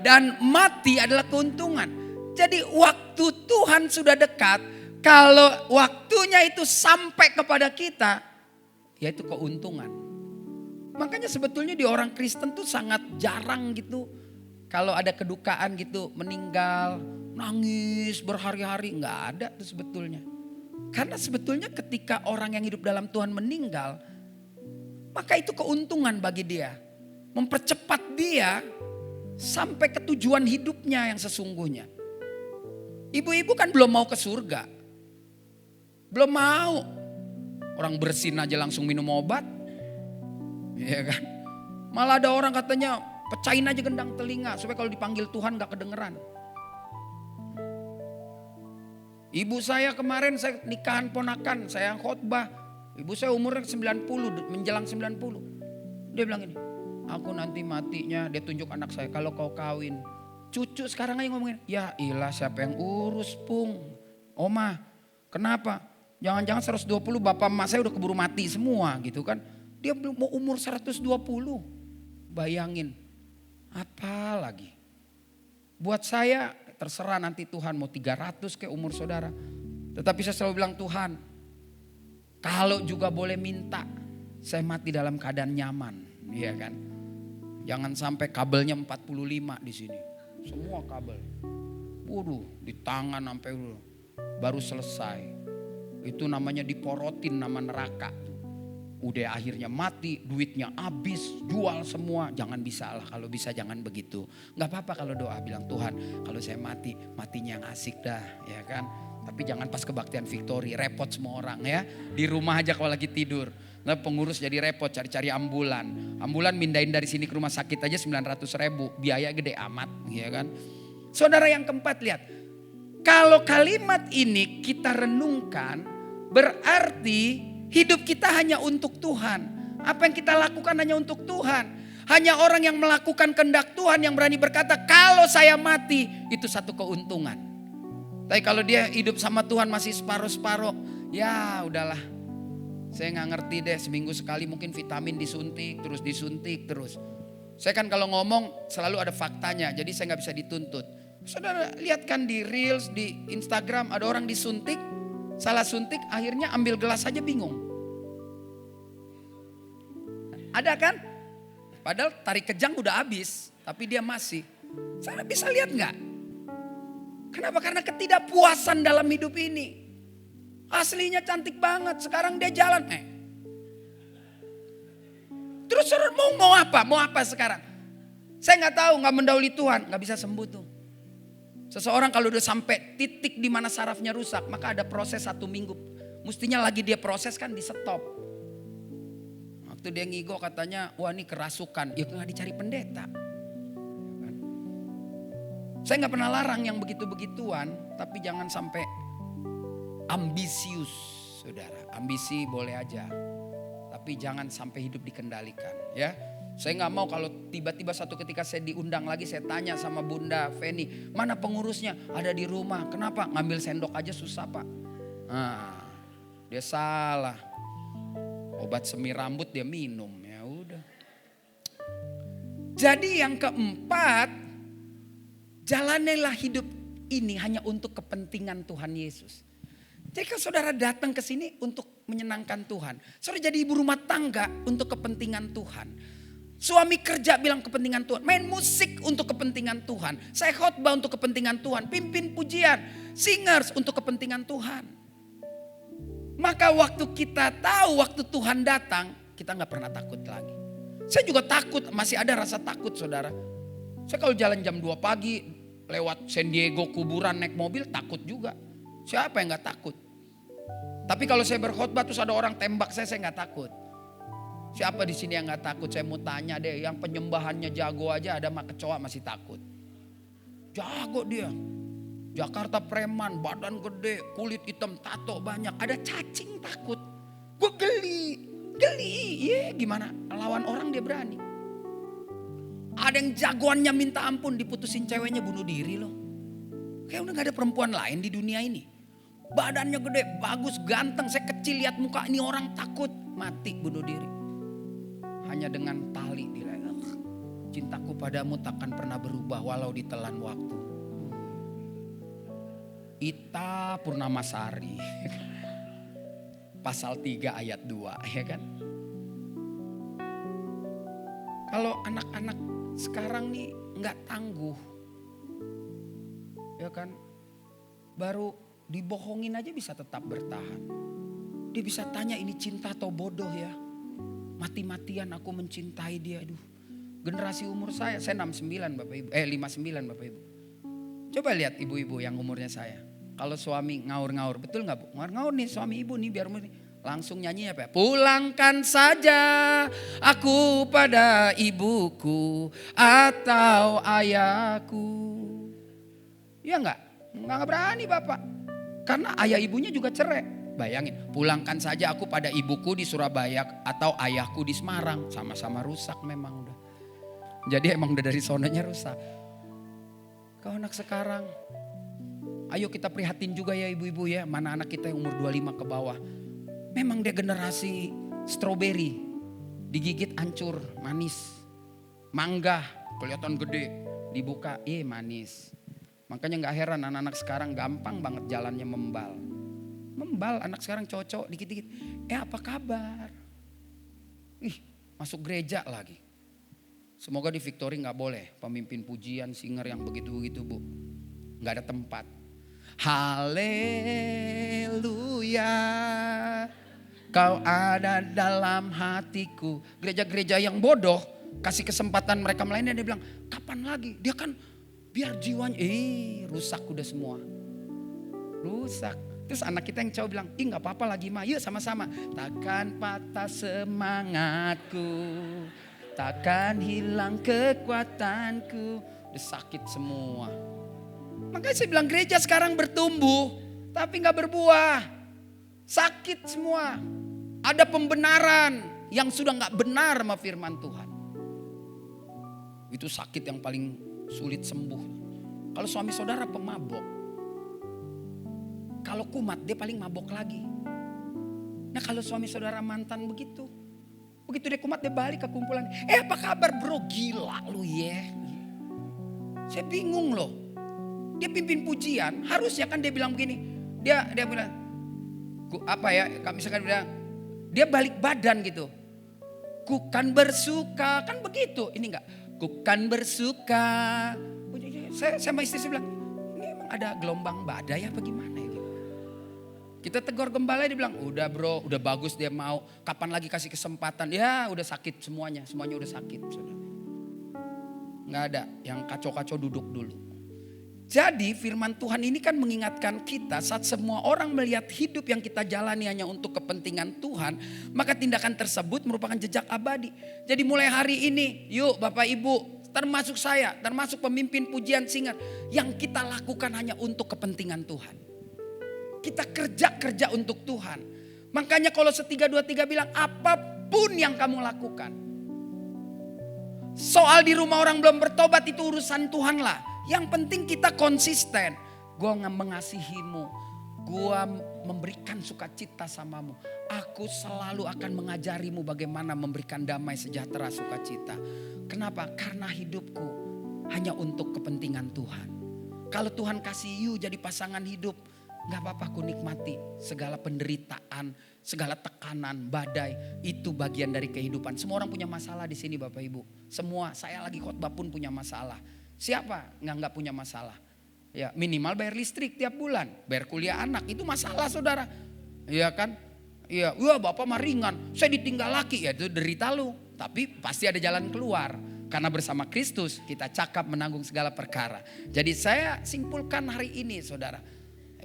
dan mati adalah keuntungan. Jadi waktu Tuhan sudah dekat, kalau waktunya itu sampai kepada kita, yaitu keuntungan. Makanya sebetulnya di orang Kristen tuh sangat jarang gitu. Kalau ada kedukaan gitu, meninggal, nangis berhari-hari, nggak ada tuh sebetulnya. Karena sebetulnya ketika orang yang hidup dalam Tuhan meninggal, maka itu keuntungan bagi dia. Mempercepat dia sampai ke tujuan hidupnya yang sesungguhnya. Ibu-ibu kan belum mau ke surga. Belum mau. Orang bersin aja langsung minum obat. Iya kan. Malah ada orang katanya pecahin aja gendang telinga supaya kalau dipanggil Tuhan gak kedengeran. Ibu saya kemarin saya nikahan ponakan, saya khotbah. Ibu saya umurnya 90, menjelang 90. Dia bilang ini, aku nanti matinya, dia tunjuk anak saya, kalau kau kawin. Cucu sekarang aja ngomongin, ya ilah siapa yang urus pung. Oma, kenapa? Jangan-jangan 120 bapak emak saya udah keburu mati semua gitu kan. Dia belum mau umur 120. Bayangin, apa lagi? Buat saya terserah nanti Tuhan mau 300 ke umur saudara. Tetapi saya selalu bilang Tuhan, kalau juga boleh minta, saya mati dalam keadaan nyaman, iya kan? Jangan sampai kabelnya 45 di sini, semua kabel, waduh, di tangan sampai baru selesai. Itu namanya diporotin nama neraka. Udah akhirnya mati, duitnya habis, jual semua. Jangan bisa lah, kalau bisa jangan begitu. Gak apa-apa kalau doa bilang Tuhan, kalau saya mati, matinya yang asik dah, ya kan? Tapi jangan pas kebaktian Victory, repot semua orang ya. Di rumah aja kalau lagi tidur. Nah, pengurus jadi repot cari-cari ambulan. Ambulan mindahin dari sini ke rumah sakit aja 900.000. Biaya gede amat ya kan. Saudara yang keempat lihat. Kalau kalimat ini kita renungkan berarti hidup kita hanya untuk Tuhan. Apa yang kita lakukan hanya untuk Tuhan. Hanya orang yang melakukan kehendak Tuhan yang berani berkata kalau saya mati itu satu keuntungan. Tapi kalau dia hidup sama Tuhan masih separuh-separuh, ya udahlah. Saya gak ngerti deh, seminggu sekali mungkin vitamin disuntik terus. Saya kan kalau ngomong selalu ada faktanya, jadi saya gak bisa dituntut. Saudara lihat kan di Reels, di Instagram ada orang disuntik, salah suntik akhirnya ambil gelas saja bingung. Ada kan? Padahal tarik kejang udah habis, tapi dia masih. Saudara bisa lihat nggak? Kenapa? Karena ketidakpuasan dalam hidup ini. Aslinya cantik banget, sekarang dia jalan. Terus saudara mau apa? Mau apa sekarang? Saya nggak tahu, nggak mendahului Tuhan, nggak bisa sembuh tuh. Seseorang kalau udah sampai titik di mana sarafnya rusak, maka ada proses 1 minggu. Mestinya lagi dia proses kan di stop. Waktu dia ngigo katanya, wah ini kerasukan. Ya nggak dicari pendeta. Saya nggak pernah larang yang begitu-begituan, tapi jangan sampai ambisius, saudara. Ambisi boleh aja, tapi jangan sampai hidup dikendalikan, ya. Saya nggak mau kalau tiba-tiba satu ketika saya diundang lagi, saya tanya sama Bunda Feni, mana pengurusnya? Ada di rumah. Kenapa? Ngambil sendok aja susah Pak. Nah, dia salah. Obat semir rambut dia minum, ya udah. Jadi yang keempat, jalanilah hidup ini hanya untuk kepentingan Tuhan Yesus. Jadi kalau saudara datang ke sini untuk menyenangkan Tuhan, saudara jadi ibu rumah tangga untuk kepentingan Tuhan. Suami kerja bilang kepentingan Tuhan. Main musik untuk kepentingan Tuhan. Saya khotbah untuk kepentingan Tuhan. Pimpin pujian. Singers untuk kepentingan Tuhan. Maka waktu kita tahu waktu Tuhan datang, kita gak pernah takut lagi. Saya juga takut, masih ada rasa takut saudara. Saya kalau jalan jam 2 pagi, lewat San Diego kuburan naik mobil, takut juga. Siapa yang gak takut? Tapi kalau saya berkhotbah terus ada orang tembak saya gak takut. Siapa di sini yang nggak takut? Saya mau tanya deh, yang penyembahannya jago aja ada mak kecoa masih takut. Jago dia. Jakarta preman, badan gede, kulit hitam, tato banyak, ada cacing takut. Gue geli, gimana? Lawan orang dia berani. Ada yang jagoannya minta ampun, diputusin ceweknya bunuh diri loh. Kayak udah gak ada perempuan lain di dunia ini. Badannya gede, bagus, ganteng, saya kecil lihat muka ini orang takut, mati bunuh diri. Hanya dengan tali dilelang. Cintaku padamu takkan pernah berubah walau ditelan waktu. Ita Purnamasari. Pasal 3 ayat 2 ya kan. Kalau anak-anak sekarang nih gak tangguh. Ya kan. Baru dibohongin aja bisa tetap bertahan. Dia bisa tanya ini cinta atau bodoh ya. Mati-matian aku mencintai dia. Aduh, generasi umur saya 69 Bapak Ibu. 59 Bapak Ibu. Coba lihat ibu-ibu yang umurnya saya. Kalau suami ngaur-ngaur, betul gak Bu? Ngaur-ngaur nih suami ibu nih biar langsung nyanyi apa ya? Pulangkan saja aku pada ibuku atau ayahku. Iya enggak? Enggak berani Bapak. Karena ayah ibunya juga cerai. Bayangin, pulangkan saja aku pada ibuku di Surabaya atau ayahku di Semarang. Sama-sama rusak memang udah. Jadi emang udah dari sononya rusak. Kau anak sekarang, ayo kita prihatin juga ya ibu-ibu ya. Mana anak kita yang umur 25 ke bawah. Memang dia generasi stroberi. Digigit hancur, manis. Mangga, kelihatan gede. Dibuka, manis. Makanya gak heran anak-anak sekarang gampang banget jalannya membal. Membal anak sekarang cocok dikit-dikit. Apa kabar? Masuk gereja lagi. Semoga di Victory gak boleh pemimpin pujian, singer yang begitu-begitu Bu. Gak ada tempat. Haleluya, kau ada dalam hatiku. Gereja-gereja yang bodoh kasih kesempatan mereka melayani, dia bilang kapan lagi? Dia kan biar jiwanya rusak udah semua. Rusak. Terus anak kita yang cowok bilang, gak apa-apa lagi Ma, yuk sama-sama. Takkan patah semangatku, takkan hilang kekuatanku. Udah sakit semua. Makanya saya bilang gereja sekarang bertumbuh, tapi gak berbuah. Sakit semua. Ada pembenaran yang sudah gak benar sama firman Tuhan. Itu sakit yang paling sulit sembuh. Kalau suami saudara pemabok, kalau kumat dia paling mabok lagi. Nah kalau suami saudara mantan begitu dia kumat dia balik ke kumpulan. Apa kabar bro? Gila lu ya. Saya bingung loh. Dia pimpin pujian, harusnya kan dia bilang begini. Dia bilang, misalkan bilang, dia balik badan gitu. Ku kan bersuka, kan begitu. Ini enggak, ku kan bersuka. Saya sama istri saya bilang, ini emang ada gelombang badai apa gimana ya gitu. Kita tegur gembala, dia bilang, udah bro, udah bagus dia mau. Kapan lagi kasih kesempatan? Ya udah sakit semuanya udah sakit. Saudara. Nggak ada yang kacau-kacau, duduk dulu. Jadi firman Tuhan ini kan mengingatkan kita saat semua orang melihat hidup yang kita jalani hanya untuk kepentingan Tuhan, maka tindakan tersebut merupakan jejak abadi. Jadi mulai hari ini, yuk Bapak Ibu, termasuk saya, termasuk pemimpin pujian singer, yang kita lakukan hanya untuk kepentingan Tuhan. Kita kerja untuk Tuhan. Makanya Kolose 3:23 bilang, apapun yang kamu lakukan. Soal di rumah orang belum bertobat itu urusan Tuhan lah. Yang penting kita konsisten. Gue mengasihimu. Gue memberikan sukacita samamu. Aku selalu akan mengajarimu bagaimana memberikan damai, sejahtera, sukacita. Kenapa? Karena hidupku hanya untuk kepentingan Tuhan. Kalau Tuhan kasih you jadi pasangan hidup, gak apa-apa, aku nikmati segala penderitaan, segala tekanan, badai. Itu bagian dari kehidupan. Semua orang punya masalah di sini Bapak Ibu. Semua, saya lagi khotbah pun punya masalah. Siapa nggak punya masalah? Ya minimal bayar listrik tiap bulan, bayar kuliah anak, itu masalah saudara. Iya kan? Iya, wah bapak mah ringan, saya ditinggal laki, ya itu derita lu. Tapi pasti ada jalan keluar. Karena bersama Kristus kita cakap menanggung segala perkara. Jadi saya simpulkan hari ini saudara.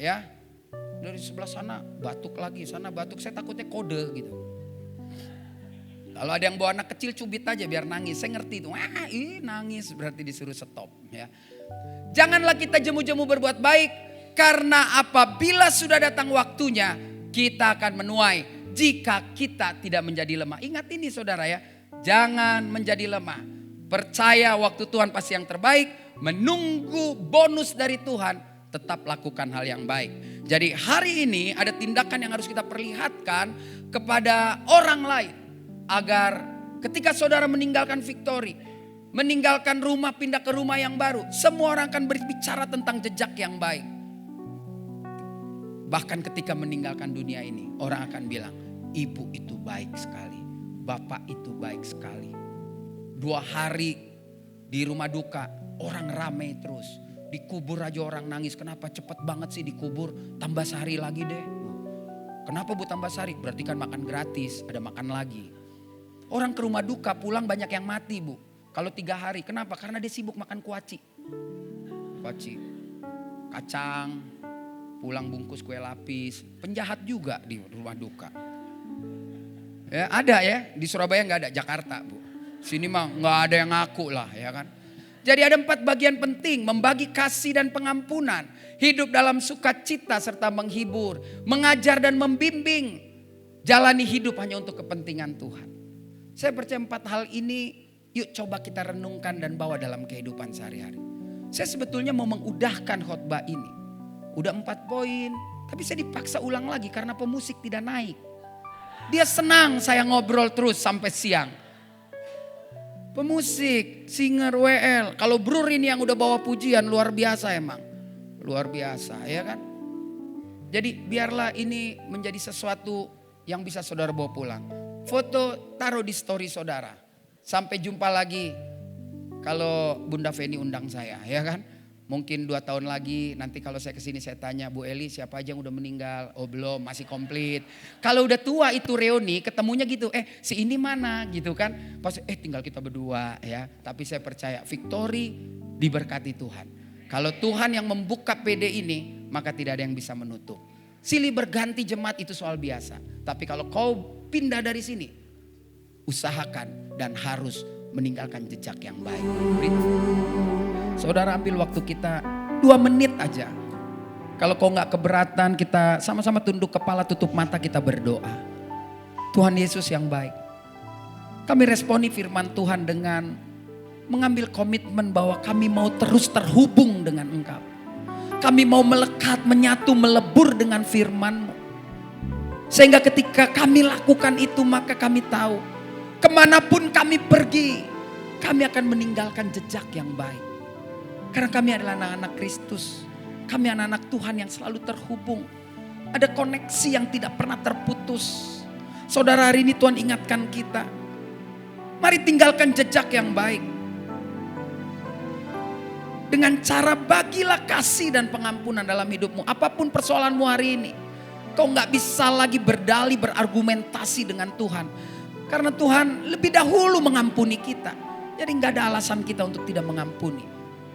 Ya, dari sebelah sana batuk lagi, sana batuk, saya takutnya kode gitu. Kalau ada yang bawa anak kecil cubit aja biar nangis. Saya ngerti itu. Nangis berarti disuruh stop ya. Janganlah kita jemu-jemu berbuat baik. Karena apabila sudah datang waktunya kita akan menuai. Jika kita tidak menjadi lemah. Ingat ini saudara ya. Jangan menjadi lemah. Percaya waktu Tuhan pasti yang terbaik. Menunggu bonus dari Tuhan. Tetap lakukan hal yang baik. Jadi hari ini ada tindakan yang harus kita perlihatkan kepada orang lain. Agar ketika saudara meninggalkan Victory, meninggalkan rumah, pindah ke rumah yang baru, semua orang akan berbicara tentang jejak yang baik. Bahkan ketika meninggalkan dunia ini, orang akan bilang, ibu itu baik sekali, bapak itu baik sekali. 2 hari di rumah duka, orang ramai terus. Dikubur aja orang nangis, kenapa cepet banget sih dikubur, tambah sehari lagi deh. Kenapa bu tambah sehari? Berarti kan makan gratis, ada makan lagi. Orang ke rumah duka pulang banyak yang mati bu. Kalau 3 hari, kenapa? Karena dia sibuk makan kuaci, kacang, pulang bungkus kue lapis. Penjahat juga di rumah duka. Ya, ada ya, di Surabaya nggak ada, Jakarta bu. Sini mah nggak ada yang ngaku lah ya kan. Jadi ada 4 bagian penting, membagi kasih dan pengampunan, hidup dalam sukacita serta menghibur, mengajar dan membimbing, jalani hidup hanya untuk kepentingan Tuhan. Saya percaya 4 hal ini yuk coba kita renungkan dan bawa dalam kehidupan sehari-hari. Saya sebetulnya mau mengudahkan khotbah ini. Udah 4 poin, tapi saya dipaksa ulang lagi karena pemusik tidak naik. Dia senang saya ngobrol terus sampai siang. Pemusik, singer WL. Kalau Brur ini yang udah bawa pujian luar biasa emang. Luar biasa ya kan. Jadi biarlah ini menjadi sesuatu yang bisa saudara bawa pulang. Foto taruh di story saudara. Sampai jumpa lagi kalau Bunda Feni undang saya ya kan. Mungkin 2 tahun lagi nanti kalau saya kesini saya tanya Bu Eli siapa aja yang udah meninggal. Oh belum, masih komplit. Kalau udah tua itu reuni ketemunya gitu. Si ini mana gitu kan. Pas tinggal kita berdua ya. Tapi saya percaya Victory diberkati Tuhan. Kalau Tuhan yang membuka PD ini maka tidak ada yang bisa menutup. Silih berganti jemaat itu soal biasa. Tapi kalau kau pindah dari sini usahakan dan harus meninggalkan jejak yang baik. Saudara ambil waktu kita 2 menit aja. Kalau kau gak keberatan kita sama-sama tunduk kepala tutup mata kita berdoa. Tuhan Yesus yang baik. Kami responi firman Tuhan dengan mengambil komitmen bahwa kami mau terus terhubung dengan Engkau. Kami mau melekat, menyatu, melebur dengan firman-Mu. Sehingga ketika kami lakukan itu maka kami tahu. Kemanapun kami pergi kami akan meninggalkan jejak yang baik. Karena kami adalah anak-anak Kristus. Kami anak-anak Tuhan yang selalu terhubung. Ada koneksi yang tidak pernah terputus. Saudara, hari ini Tuhan ingatkan kita. Mari tinggalkan jejak yang baik. Dengan cara bagilah kasih dan pengampunan dalam hidupmu. Apapun persoalanmu hari ini. Kau gak bisa lagi berdalih, berargumentasi dengan Tuhan. Karena Tuhan lebih dahulu mengampuni kita. Jadi gak ada alasan kita untuk tidak mengampuni.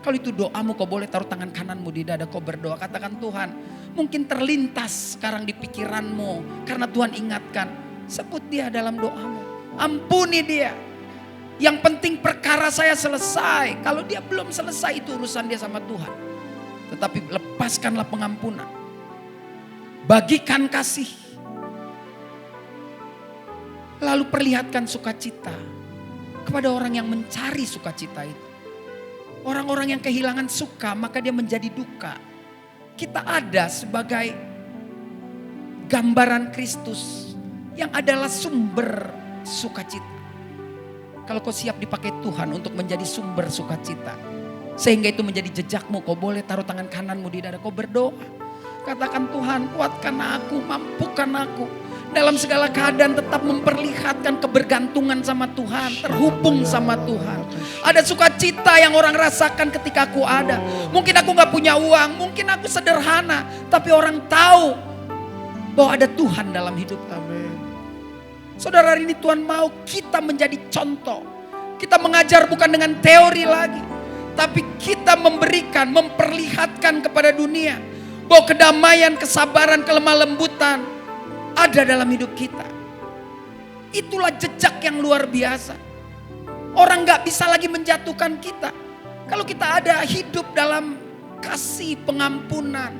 Kalau itu doamu, kau boleh taruh tangan kananmu di dada, kau berdoa. Katakan, Tuhan, mungkin terlintas sekarang di pikiranmu. Karena Tuhan ingatkan, sebut dia dalam doamu. Ampuni dia. Yang penting perkara saya selesai. Kalau dia belum selesai, itu urusan dia sama Tuhan. Tetapi lepaskanlah pengampunan. Bagikan kasih. Lalu perlihatkan sukacita kepada orang yang mencari sukacita itu. Orang-orang yang kehilangan suka, maka dia menjadi duka. Kita ada sebagai gambaran Kristus yang adalah sumber sukacita. Kalau kau siap dipakai Tuhan untuk menjadi sumber sukacita, sehingga itu menjadi jejakmu, kau boleh taruh tangan kananmu di dada, kau berdoa. Katakan, Tuhan, kuatkan aku, mampukan aku. Dalam segala keadaan tetap memperlihatkan kebergantungan sama Tuhan, terhubung sama Tuhan. Ada sukacita yang orang rasakan ketika aku ada. Mungkin aku gak punya uang, mungkin aku sederhana, tapi orang tahu bahwa ada Tuhan dalam hidup kami. Saudara, hari ini Tuhan mau kita menjadi contoh. Kita mengajar bukan dengan teori lagi, tapi kita memberikan, memperlihatkan kepada dunia bahwa kedamaian, kesabaran, kelemah lembutan ada dalam hidup kita. Itulah jejak yang luar biasa. Orang gak bisa lagi menjatuhkan kita. Kalau kita ada hidup dalam kasih pengampunan.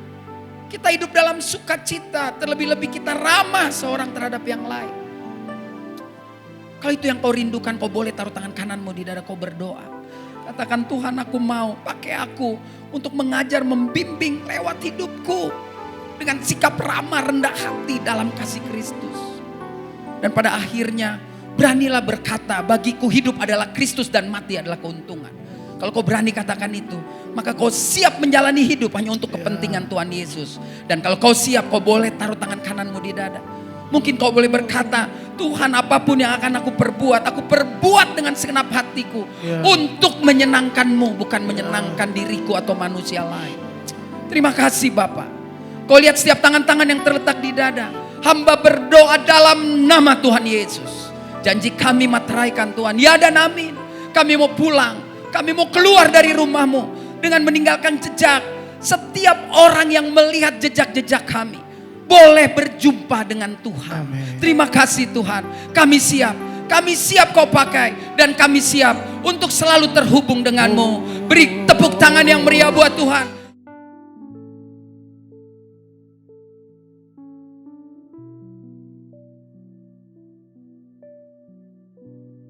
Kita hidup dalam sukacita. Terlebih-lebih kita ramah seorang terhadap yang lain. Kalau itu yang kau rindukan, kau boleh taruh tangan kananmu di dada, kau berdoa. Katakan, Tuhan, aku mau pakai aku untuk mengajar, membimbing lewat hidupku. Dengan sikap ramah, rendah hati dalam kasih Kristus. Dan pada akhirnya beranilah berkata, bagiku hidup adalah Kristus dan mati adalah keuntungan. Kalau kau berani katakan itu, maka kau siap menjalani hidup hanya untuk kepentingan Tuhan Yesus. Dan kalau kau siap, kau boleh taruh tangan kananmu di dada. Mungkin kau boleh berkata, Tuhan, apapun yang akan aku perbuat dengan segenap hatiku. Untuk menyenangkan-Mu, bukan menyenangkan diriku atau manusia lain. Terima kasih Bapak. Kau lihat setiap tangan-tangan yang terletak di dada. Hamba berdoa dalam nama Tuhan Yesus. Janji kami materaikan Tuhan. Ya dan amin. Kami mau pulang. Kami mau keluar dari rumah-Mu. Dengan meninggalkan jejak. Setiap orang yang melihat jejak-jejak kami. Boleh berjumpa dengan Tuhan. Amen. Terima kasih Tuhan. Kami siap. Kami siap kau pakai. Dan kami siap untuk selalu terhubung dengan-Mu. Beri tepuk tangan yang meriah buat Tuhan.